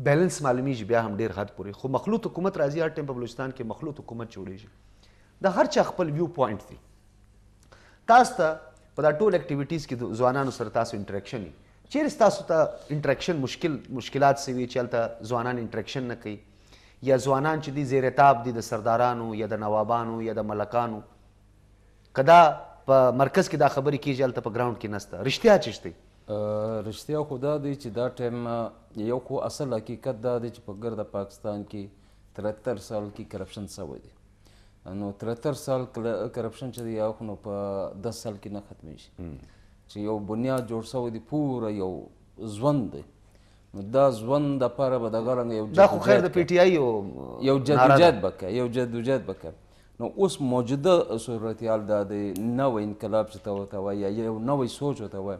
بیلنس معلومیږي بیا هم ډېر حد پورې خو مخلوط حکومت راځي هر ټایم په بلوچستان کې مخلوط حکومت جوړیږي د هر چا خپل ویو پوینټ دی تاسو ته په دا ټول اکټیویټیز کې د ځوانانو سره تاسو انټریکشن چیرې ستاسو ته انټریکشن مشکلات څه وي چې هلته ځوانان انټریکشن نه کوي یا ځوانان چې دي زیر تاب دي د سردارانو یا د نوابانو یا د ملکانو که دا په مرکز کې دا خبرې کېږي هلته په ګراوند کې نسته رښتیا چشته رښتیا خو دا دی چې دا ټایم یو خو اصل حقیقت دا دی چې په ګرد پاکستان کې 73 سال کې کرپشن شوی دی نو 73 سال کرپشن چې دی خو نو په 10 سال کې نه ختمیږي چې یو بنیاد جوړ شوی دی پوره یو ژوند دی نو دا ژوند دپاره به دغه رنګه یو دا خو خیر د پی ټی آی یو جدوجهد به نو اوس موجوده صورتحال دا دی نوی انقلاب چې ته ورته وایي یا یو نوی سوچ ورته وایي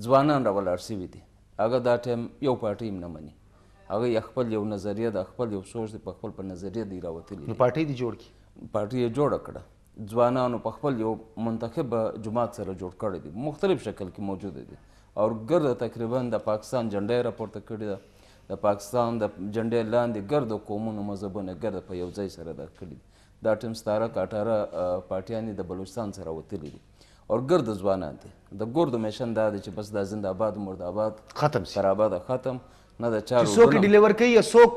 ځوانان راولاړ سوي دي هغه دا ټایم یو پارټۍ هم نه مني هغه یې خپل یو نظریه ده خپل یو سوچ دی په خپل په نظریه دی راوتلي نو پارټۍ دې جوړ کړي پارټۍ یې جوړه کړه ځوانانو په خپل یو منتخب جماعت سره جوړ کړی دی مختلف شکل کې موجوده دي او ګرده تقریبا د پاکستان جنډه یې راپورته کړې ده د پاکستان د جنډې لاندې ګرده قومونو مذهبونه ګرده په یو ځای سره دا کړي دي دا ټیم 17 که 18 پارټیانې د بلوچستان سره وتلي دي او ګرده ځوانان دي د ګردو میشن دا دی چې بس دا زنده آباد مرد آباد ختم شي خراباده ختم نه د چا څوک ډیلیور کوي یا څوک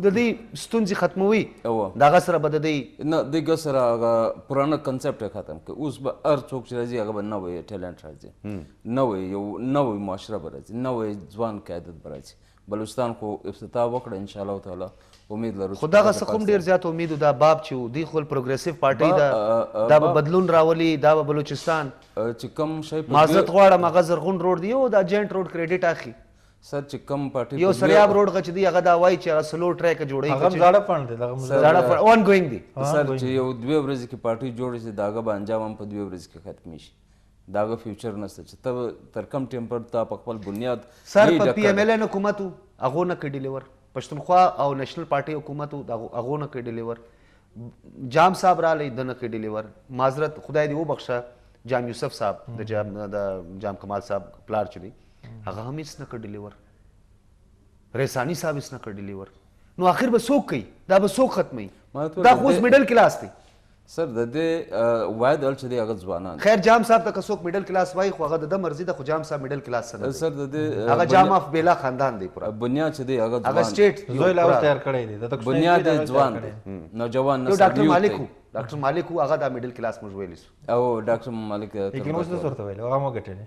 د دې ستونزې ختموي د هغه سره به د دې نه دغه سره هغه پرانه کنسپټ یې ختم کړي اوس به هر څوک چې راځي هغه به نوی ټیلنټ راځي نوی یو نوی معاشره به راځي نوی ځوان قیادت به راځي بلوچستان خو افتتاح وکړه انشاءالله تعالی امید لرو خو دغه څه هم ډېر زیات امید دا باب چې و دوی خو پروګریسیو پارټۍ ده دا به بدلون راولي دا به بلوچستان چې کوم شی معذرت غواړم هغه زرغون روډ دی او دا جینټ روډ کریډټ اخلي سر چې کوم پارټي یو سریاب روډ غچ دی هغه دا وایي چې هغه سلو ټریک جوړي هغه زړه فند دی دغه زړه اون ګوینګ دی سر چې یو 2 ورځې کې پارټي جوړ شي داغه به انجام هم په 2 ورځې کې ختم شي داغه فیوچر نشته چې ته تر کم ټیم پر تا په خپل بنیاد سر په پی ایم ال ان حکومت هغه نه کړي ډیلیور پښتونخوا او نېشنل پارټي حکومت هغه نه کړي ډیلیور جام صاحب را لې دنه کړي ډیلیور معذرت خدای دې وبخښه جام یوسف صاحب د جام کمال صاحب پلار چي هغه هم هیڅ نه کړي ډیلیور ریسانی صاحب هیڅ نه کړي ډیلیور نو اخر به څوک کوي دا به څوک ختمي دا خو میډل کلاس دی سر د دې واید ول چې دی هغه ځوانان خیر جام صاحب ته څوک میډل کلاس وای خو هغه د مرزي د خو جام صاحب میډل کلاس سره سر د دې هغه جام اف بیلا خاندان دی پورا بنیاد چې دی هغه هغه سټیټ زوی لا تیار کړی دی د بنیاد ځوان دی نوجوان نسل ډاکټر مالک هغه د میډل کلاس موږ ویل او ډاکټر مالک لیکن اوس څه ورته ویل هغه مو ګټل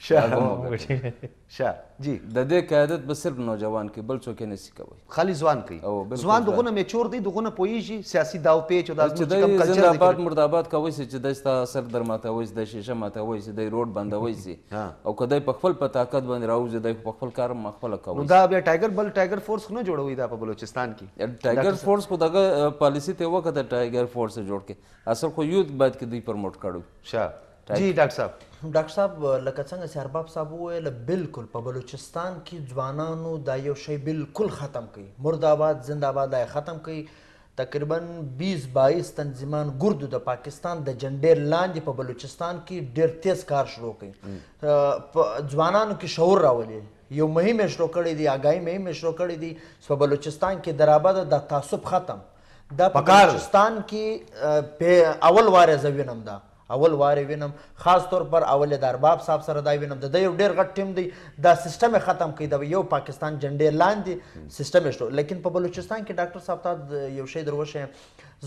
شاه جی د دې قیادت به صرف نوجوان کې بل څوک نه سي کوي خالي ځوان کوي ځوان دغه میچور دی دغه پويږي سیاسي داو پیچ او د کم کلچر زنده آباد مرد آباد کوي چې د ستا سر در ماته وي د شیشه ماته وي چې د روډ بندوي سي او کدی په خپل په طاقت باندې راوځي د په خپل کار مخفل کوي نو دا بیا ټایګر فورس نه جوړوي دا په بلوچستان کې ټایګر فورس کو دغه پالیسی ته وکړه د ټایګر فورس جوړ کې اصل خو یوت باید کې دی پرموټ کړو شاه جی ډاکټر صاحب ډاکټر صاحب لکه څنګه چې ارباب صاحب وویل بالکل په بلوچستان کې ځوانانو دا یو شی بالکل ختم کړي مرد آباد زنده آباد دا ختم کړي تقریبا 20-22 تنظیمان ګردو د پاکستان د جنډې لاندې په بلوچستان کې ډېر تیز کار شروع کړي ځوانانو کې شعور راولي یو مهم شروع کړی دی آګاهي مهم شروع کړی دی په بلوچستان کې درآباد د تعصب ختم دا په بلوچستان کې اول واره زه وینم دا اول واره وینم خاص طور پر اول د ارباب صاحب سره دا وینم د یو ډیر غټ ټیم دی دا سیستم ختم کړي دا یو پاکستان جنډې لاندې سیستم شو لیکن په بلوچستان کې ډاکټر صاحب ته یو شی دروشه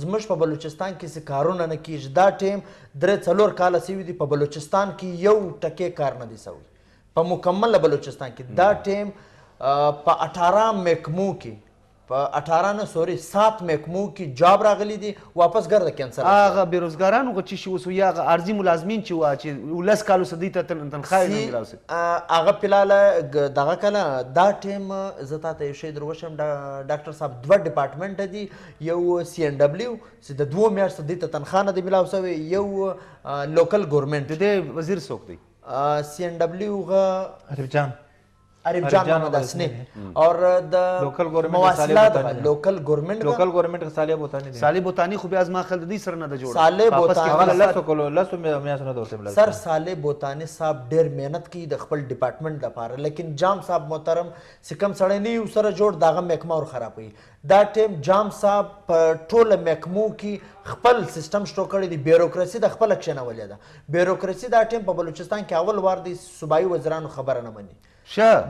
زموږ په بلوچستان کې څه کارونه نه کیږي دا ټیم 3-4 کاله سوي دي په بلوچستان کې یو ټکی کار نه دی سوی په مکمل بلوچستان کې دا ټیم په 18 محکمو کې 7 محکمو کې جاب راغلی دي واپس ګرده کینسل هغه بیروزګارانو که چې اوس یا هغه عارضي ملازمین چې وه چې 10 کالو څخه دوی ته تنخواه یې نه میلاوسي هغه فلحاله دغه کله دا ټیم زه تا ته یو شی در وشم ډاکټر صاحب 2 ډپارټمنټ دي یو CNW چې د 2 میاشتو دوی ته تنخواه نه دی میلاو سوی یو لوکل ګورنمنټ د دې وزیر څوک دی CNW غه عارف جان محمد حسنی اور د لوکل ګورنمنټ مواصلات لوکل ګورنمنټ صالح بوتانی دی صالح بوتانی خو بیا زما خیال د دوی سره نه ده جوړه صالح بوتانی لسو میاشتو نه درته سر صالح بوتانی صاحب ډیر مهنت کوي د خپل ډپارټمنټ لپاره لیکن جام صاحب محترم چې کوم سړی نه یو سره جوړ دغه محکمه ور خرابوي دا ټیم جام صاحب په ټوله محکمو کې خپل سیستم شروع کړی دی بیروکراسي د خپل کښېنولې ده بیروکراسي دا ټیم په بلوچستان کې اول وار دی صوبایي وزیرانو خبره نه مني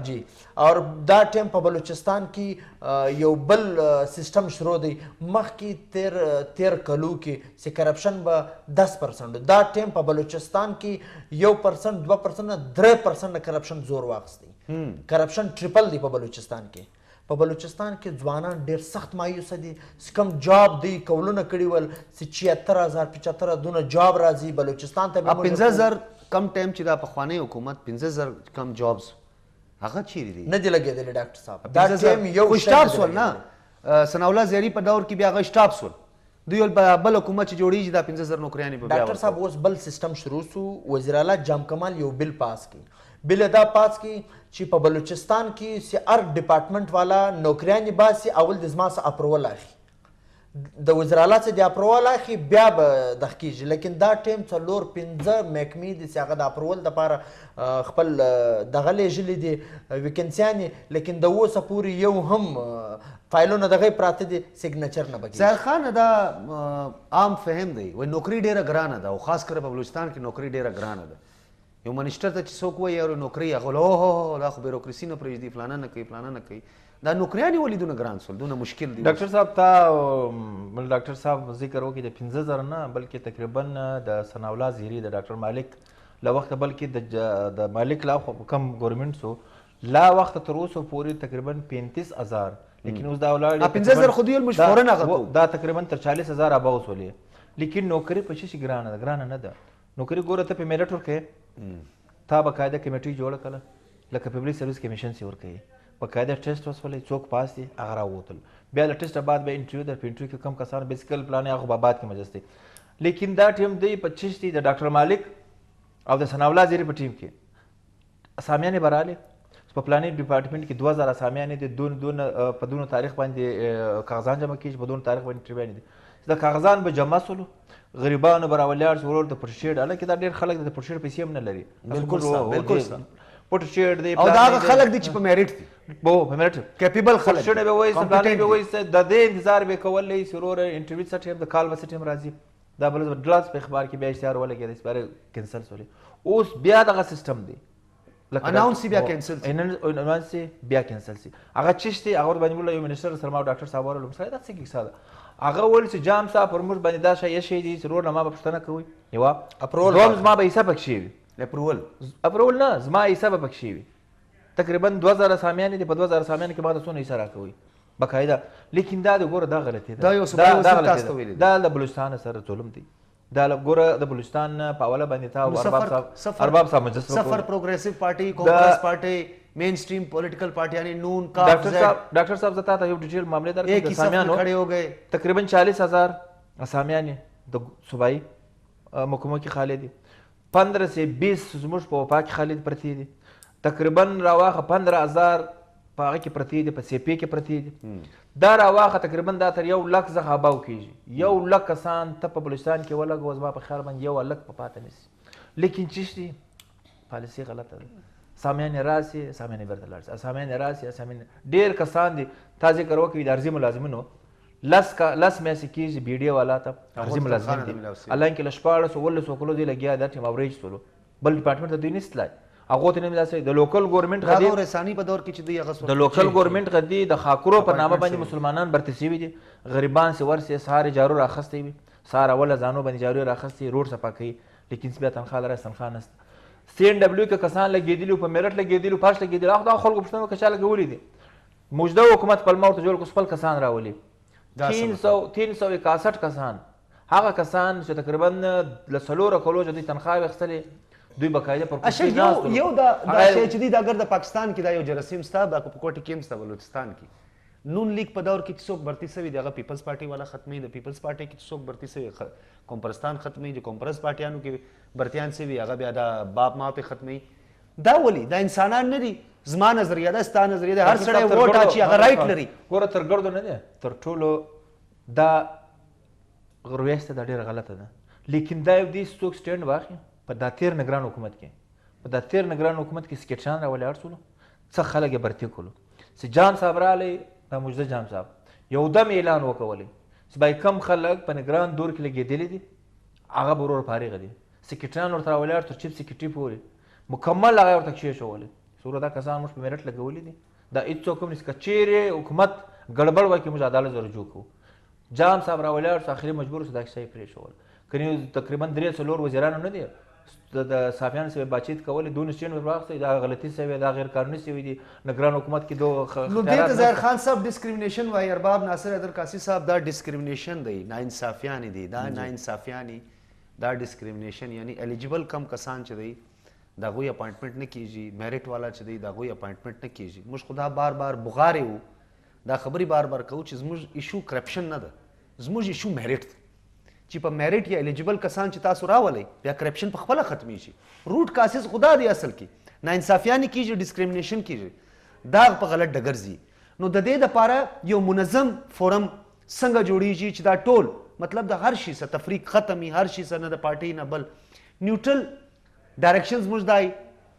جی اور دا ټیم په بلوچستان کې یو بل سیستم شروع دی مخکې 13 کلو کې چې کرپشن به 10% دا ټیم په بلوچستان کې 1% 2% 3% کرپشن زور واخیستی کرپشن ټریپل دی په بلوچستان کې په بلوچستان کې ځوانان ډیر سخت مایوس دي کم جاب دی کولونه کړي ول چې 76000 75 دونه جاب راځي بلوچستان ته 15000 کم ټایم چې دا پخوانی حکومت 15000 کم جابز هغه چیرې دي نه دی لګېدلی ډاکټر صاحب دا ټیم یو سټاپ سول نه ثناء الله زیاري په دور کې بیا هغه سټاپ سول دوی بل حکومت چې جوړیږي دا 15000 نوکریانې په بیا ډاکټر صاحب اوس بل سیستم شروع سو وزیر اعلی جام کمال یو بل پاس کی بل دا پاس کی چې په بلوچستان کې سی ار ډپارټمنټ والا نوکریانې باسي اول د زما سره اپروول اخلي د وزیر اعلی څخه د اپروول اخلي بیا به دغه کېږي لیکن دا ټیم 4-5 محکمې دي چې هغه د اپروول دپاره خپل دغه لیږلي دي ویکنسیانې لیکن د اوسه پورې یو هم فایلونه دغه پراته دي سیګنیچر نه بکېږي ظاهر خان دا عام فهم دی وایي نوکري ډېره ګرانه ده او خاص کر په بلوچستان کې نوکري ډېره ګرانه ده یو منیسټر ته چې څوک وایي یاره نوکري هغه اوه دا خو بیروکراسي نه پرېږدي فلانه نه کوي فلانه نه کوي دا نوکریانې ولې دونه ګران سول دونه مشکل دي ډاکټر صاحب تا ډاکټر صاحب ذکر وکړي د 15000 نه بلکې تقریبا د ثناء الله زیری د ډاکټر مالک لا وخت بلکې د مالک لا کم ګورنمنټ سو لا وخت تر اوسه پورې تقریبا 35000 لیکن اوس دا ولاړ 15000 خو دوی مشفورن هغه دا تقریبا تر 40000 اباو سولې لیکن نوکری په شي ګرانه نه ده نوکری ګوره ته په میرټ ورکې تا باقاعده کمیټي جوړه کړه لکه پبلک سرویس کمیشن سی ورکوي باقاعده ټیسټ وسولې څوک پاس دي هغه راووتل بیا له ټیسټ بعد به انټرویو در په انټرویو کې کم کسان بیسیکل پلان هغه به بعد کې مجسته لیکن دا ټیم دی 25 دی د ډاکټر مالک او د ثناء الله زیری په ټیم کې اسامیانې براله په پلانینګ ډپارټمنټ کې 2000 اسامیانې دي دون په دونو تاریخ باندې کاغذان جمع کیږي په دونو تاریخ باندې انټرویو دي د کاغذان به جمع سولو غریبانو براولیار ورور د پرشیډ الکه دا ډیر خلک د پرشیډ پیسې هم نه لري بالکل پرشیډ دی او دا هغه خلک دي چې په میریټ دي په میریټ کیپیبل خلک پرشیډ به وایي سپلانې به وایي د دې انتظار به کولای سرور انټرویو سټیم د کال وسټیم راځي دا بل ډلاس په اخبار کې بیا اشتهار ولګي د سپاره کینسل سولې اوس بیا دغه سیستم دی اناونس بیا کینسل اناونس بیا کینسل سي هغه چشتي هغه باندې مولا یو منیسټر سره ما ډاکټر صاحب ورلوم سره دا څه کې ساده هغه ول چې جام صاحب پر موږ باندې دا شی دي سرور نه ما په پښتنه کوي یو اپرول دوم زما به حساب پکښي اپرول نه زما حساب پکښي تقریبا 2000 سامیان دي په 2000 سامیان کې ما د څونه حساب راکوي باقاعده لیکن دا د ګوره دا غلطي دا یو صوبایي وزیر تاسو ته ویلي دا د بلوچستان سره ظلم دی دا ګوره د بلوچستان په اوله باندې تا ارباب صاحب مجلس سفر پروګریسیو پارټي کانګرس پارټي مین سټریم پولیټیکل پارټي یعنی نون کا ډاکټر صاحب زتا ته یو ډیټیل معاملې درکړم د سامیانو کھڑے ہو گئے تقریبا 40000 اسامیان د صوبایي محکمو کې خالد دي 15 سے 20 زموږ په وفا کې خالد پرتی دي تقریبا راواخه 15000 په هغه کې پرتی دي په سی پی کې پرتی دي دا راواخه تقریبا دا تر 1 لک څخه اباو کیږي 1 لک کسان ته په بلوچستان کې ولګ وزما په خیال باندې 1 لک په پاته نسی لیکن چشتي پالیسی غلطه ده سامیان راسي سامیان برتلار سامیان راسي سامیان ډیر کسان دي تازه کرو کې د ارزي ملازمینو لس میسې کېږي بی ډي والا ته ارزي ملازمین دي الله کې لشپاړس ولس وکړو دی لګیا دا ټیم اوریج سولو بل ډپارټمنټ ته دوی نستلای هغه ته نه داسې د لوکل ګورنمنت غدي دا رساني په دور کې چې دوی هغه د لوکل ګورنمنت غدي د خاکرو په نامه باندې مسلمانان برتسي دي غریبان سي ورسي ساره جارو راخستي وي ساره ولا ځانو باندې جارو راخستي روډ صفا کوي لیکن بیا تنخواه لري تنخواه نست CNW کې کسان لګېدلي په میرټ لګېدلي پاش لګېدلي هغه خلکو پښتنو کې چا لګولي دي موجوده حکومت پلمه ورته جوړ کړو خپل کسان راولي 361 کسان هغه کسان چې تقریبا له 4 کلو چې دوی تنخواهې اخیستلې دوی باقاعده پر کرسۍ ناست یو دا شی چې دی دا اگر د پاکستان کې دا یو جراثیم ستا دا په کوټه کې هم ستا بلوچستان کې نون لیگ په دور کې څوک برتی سوي دی هغه پیپلز پارټي والا ختمي د پیپلز پارټي کې څوک برتی سوي کومپرستان ختمي چې کومپرس پارټیانو کې برتیان سوي هغه بیا دا باپ ما په ختمي دا ولي دا انسانان نه دي زما نظریه ده ستا نظریه ده هر سړی ووټ اچي هغه رایټ لري ګوره تر ګردو نه دی تر ټولو دا رویه دا ډېره غلطه ده لیکن دا یو دې څوک سټینډ واخلي په دا تیر نگران حکومت کې په دا تیر نگران حکومت کې سکیټشان راولاړ شولو څه خلک یې برتي کولو چې جان صاحب راغلی دا موجوده جان صاحب یو دم اعلان وکولی چې باید کم خلک په نگران دور کې لګېدلي دي هغه به ورور فارغه دي سکیټران ورته راولاړ تر چیف سکیټري پورې مکمل هغه ورته کښېښولی څومره دا کسان موږ په میرټ لګولي دي دا هېڅوک هم نشي که چیرې حکومت ګډبډ وکړي موږ عدالت سره جوړ کړو جان صاحب راولاړ شو اخري مجبور شو دا کیسه یې پرېښول که تقریبا 3-4 وزیرانو نه دي د صافیانو سره باتچیت کولې دونه سټینډ ور واخیستی دا غلطي سوې دا غیر قانوني سوي دي نگران حکومت کې دو نو دې ته ظاهر خان صاحب ډسکریمینیشن وایي ارباب ناصر حیدر قاسي صاحب دا ډسکریمینیشن دی ناانصافیانې دي دا ناانصافیانې دا ډسکریمینیشن یعنی الیجیبل کم کسان چې دی د هغوی اپاینټمنټ نه کیږي میرټ والا چې دی د هغوی اپاینټمنټ نه کیږي موږ خو دا بار بار بغارې وو دا خبرې بار بار کوو چې زموږ ایشو کرپشن نه ده زموږ ایشو میرټ دی چې په میرټ یا الیجیبل کسان چې تاسو راولئ بیا کرپشن په خپله ختمیږي روټ کاسز خدا دی اصل کې ناانصافیانې کیږي ډسکریمینیشن کیږي دا په غلط ډګر ځي نو د دې دپاره یو منظم فورم څنګه جوړیږي چې دا ټول مطلب د هر شي څه تفریق ختمي هر شي څه نه د پارټۍ نه بل نیوټرل ډایرکشن زموږ دی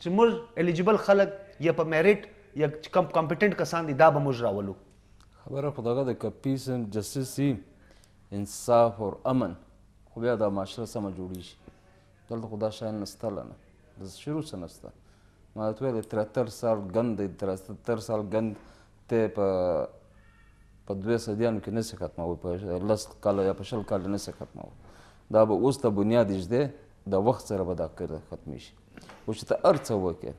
چې موږ الیجیبل خلک یا په میرټ یا کم کمپیټنټ کسان دي دا به موږ راولو خبره خو دغه د که پیس اینډ جسټس وي انصاف اور امن خو بیا دا معاشره سمه جوړیږي دلته خو دا شیان نسته له نه د شروع څه نسته ما درته ویل 73 سال ګند دی 73 سال ګند ته په 2 صدیانو کې نسي ختموي په 10 کاله یا په 20 کاله نسي ختموي دا به اوس ته بنیاد ایږدی د وخت سره به دا کار ختمی شي اوس چې ته هر څه وکړې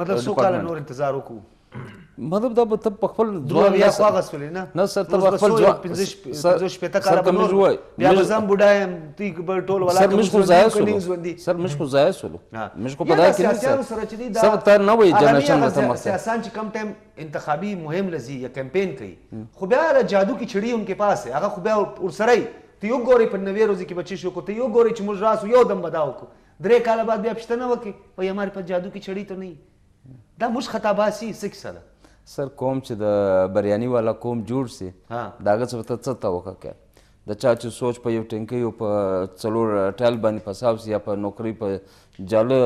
مطلب څو کاله نور انتظار وکړو مطلب دا به ته په خپل ځوان یا خو اغوستلې نه سر ته به خپل ځوان 15 شپېته کاله به نور بیا به زه هم بوډا یم دوی به ټول ولاکه سر موږ خو ضایع سولو سر موږ خو ضایع سولو موږ خو په دا کې سیاسیانو سره چې دي سر ته نه وایي جنریشن ته مخ سیاسان چې کم ټایم انتخابي مهم لذي یا کمپین کوي خو بیا جادو کی چڑی ان کے پاس ہے هغه خو بیا ورسره ته یو ګوري په 90 ورځې کې بچی شو کو ته یو ګوري چې موږ راسو یو دم بداو کو 3 کاله بعد بیا پښتنه وکي وای هماره په جادو کی چڑی تو نه دا موږ خطا باسي سکسله سر کوم چې د بریاني والا کوم جوړ سي دا هغه څه ته څه وکړه د چا چې سوچ په یو ټینکۍ او په 4 ټایل باندې فساو سي یا په نوکری په جاله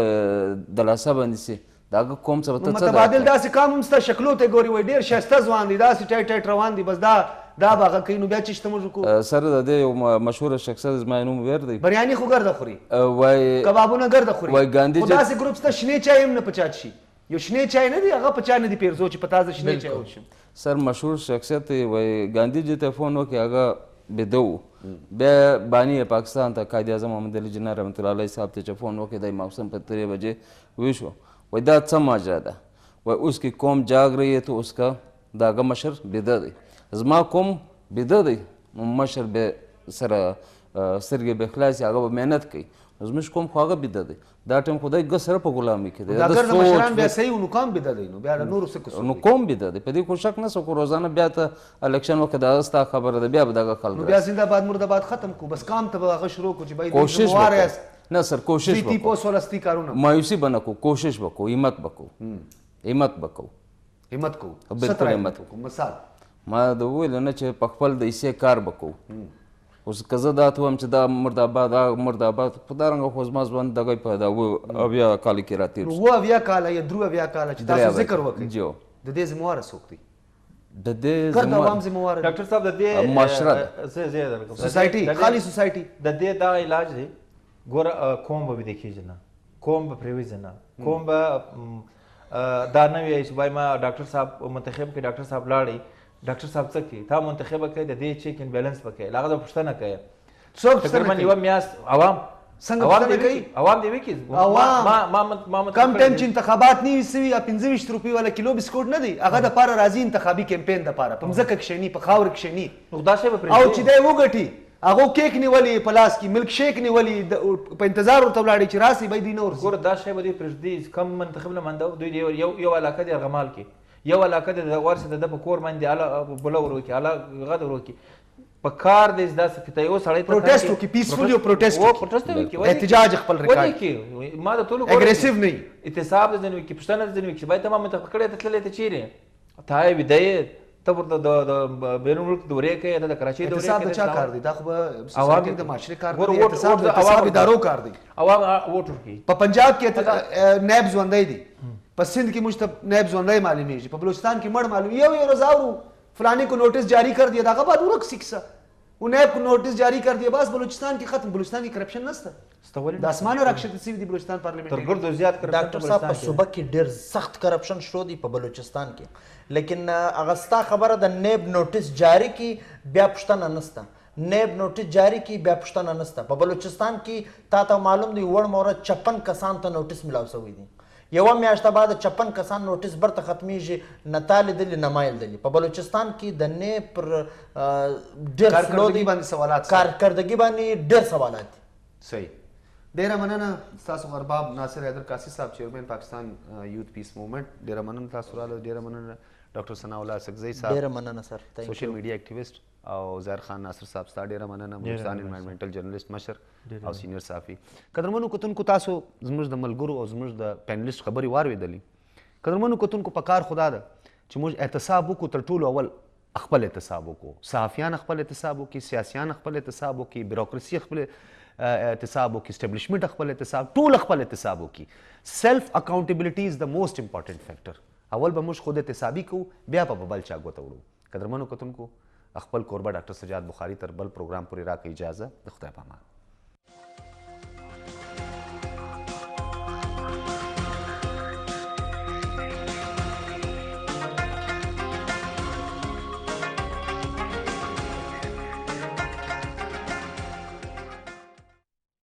دلاسه باندې سي دا کوم څه ته څه متبادل داسې کام هم ستا شکلو ته ګوري وای ډېر ښایسته ځوان دي داسې ټایټ ټایټ روان دي بس دا به هغه کوي نو بیا چې شته موږ کو سر د دې یو مشهوره شخصیت زما نوم ویر دی بریاني خو ګرده خوري وای کبابونه ګرده خوري وای ګاندھی خو داسې ګروپ سته شنې چای هم نه پچات شي یو شنې چای نه دی هغه په چا نه دی پیرزو چې په تازه شنې چای وڅښم سر مشهور شخصیت دی وای ګاندھی جی ته فون وکړي هغه بده و بیا بانی پاکستان ته قائد اعظم محمد علي جناح رحمت الله علیه صاحب ته چې فون وکړي د ماخوستن په 3 بجې ویشو وای دا څه ماجرا ده وای اوس کی قوم جاگ رہی ہے تو اس کا داغه مشر بده دی زما قوم بده دی مشر به سره سترګې به خلاص هغه به مهنت کوي زموږ قوم خو هغه بده دی دا ټیم خدای ګس سره په غلامي کې دی دا ګرځ مشران بیا صحیح نو قوم بده دی نو بیا نور څه کوي نو قوم بده دی په دې کو شک نه سو روزانه بیا ته الیکشن وکړه دا استا خبره ده بیا به دغه خلک نو بیا زنده باد مردباد ختم کو بس کام ته هغه شروع کو چې بای کوشش نه سر کوشش وکړو پوس ولستی کارونه مایوسی بنکو کوشش وکړو همت وکړو همت وکړو همت کو بالکل همت کو مثال ما د ویل نه چې په خپل د ایسه کار وکړو اوس که زه دا ته وایم چې دا مرداباد په دا رنګه خو زما ژوند دغه په دا اویا کال کې راتېر شو اویا کاله یا درو اویا کاله چې تاسو ذکر وکړئ جو د دې ذمہوار څوک دی د دې ګرد عوام ذمہوار ډاکټر صاحب د دې معاشره زه درکم سوسایټي خالی سوسایټي د دې دا علاج دی ګوره کوم به دیکھیږي نه کوم به پریویز نه کوم به دا نه وی چې ما ډاکټر صاحب منتخب کې ډاکټر صاحب لاړی ډاکټر صاحب څه کوي تا منتخبه کوي د دې چیک ان بیلنس وکړي هغه د پوښتنه کوي څوک تقریبا یوه میاشت عوام څنګه پوښتنه کوي عوام دی وکی عوام کم ټایم چې انتخابات نه وي سوي 25 روپۍ والا کیلو بسکوټ نه دی هغه د پاره راځي انتخابي کمپین د پاره په مځکه کښېني په خاور کښېني او چې دی وګټي هغه کیک نیولي په لاس کې ملک شیک نیولي په انتظار ورته ولاړې چې راسي به دوی نه ورځي ګوره دا شی به دوی پرېږدي کم منتخب نه مانده دوی یو علاقه دی ارغمال کې یو علاقه د ورسې د په کور باندې اله بوله وروکي اله غد وروکي په کار دی داسې چې یو سړی پروټیسټ وکړي پیسفولي پروټیسټ وکړي احتجاج خپل ریکارډ ما د ټولو اګریسیو نه احتساب د ځنې وکړي پوښتنه د ځنې وکړي چې باید تمام منتخب کړی ته تللی ته چیرې ته یې ویده ته ورته د بین الملک دورې کوي ته د کراچۍ دورې احتساب د چا کار دی دا خو به سوسایټي د معاشرې کار دی احتساب د احتساب ادارو کار دی عوام ووټ ورکوي په پنجاب کې نیب ژوندی دی په سندھ کې مجھ ته نیب ژوندی معلومیږي په بلوچستان کې مړ معلوم یو رضاورو فلانی کو نوٹس جاری کر دیا داغه بعد ورک سکسا و نیب کو نوٹس جاری کر دیا بس بلوچستان کې ختم بلوچستان کې کرپشن نشته د اسمانه راکشته سوي دی بلوچستان پارلیمنت تر ګردو زیات کرپشن ډاکټر صاحب په صوبه کې ډېر سخت کرپشن شروع دی په بلوچستان کې لیکن هغه ستا خبره د نیب نوټس جاری کی بیا پوښتنه نشته نیب نوټس جاری کی بیا پوښتنه نشته په بلوچستان کې تا ته معلوم دی وړ مورد 56 کسان ته نوټس ملاو شوی دی یوه میاشته بعد 56 کسان نوټس برته ختمیږي نه تا لیدلي نه ما لیدلي په بلوچستان کې د نیب پر ډېر فلو دی کارکردګي باندې ډېر سوالات دي صحیح ډیره مننه تاسو غرباب ناصر حیدر قاسی صاحب چیرمن پاکستان یوث پیس موومنٹ ډیره مننه تاسو رااله ډیره مننه ډاکټر ثناء الله سکزی صاحب ډیره مننه سر سوشل میډیا اکټیویسټ او زهر خان ناصر صاحب ستا ډیره مننه بلوچستان انوایرنمنټل جرنالست مشر او سینیئر صحافي قدرمنو کتونکو تاسو زموږ د ملګرو او زموږ د پینلیسټ خبرې واورېدلې قدرمنو کتونکو په کار خدا ده چې موږ احتساب وکړو تر ټولو اول خپل احتساب وکړو صحافیان خپل احتساب وکړي سیاسیان خپل احتساب وکړي بیروکراسي خپل احتساب وکړي اسټابلیشمنټ خپل احتساب ټول خپل احتساب وکړي سیلف اکاونټیبلټي از د موسٹ امپورټنٹ فیکٹر اول به موږ خود احتسابي کوو بیا په بل چا ګوته وړو قدرمنو کتونکو خپل کوربه ډاکټر سجاد بخاري تر بل پروګرام پورې راکړئ اجازه د خدای په امان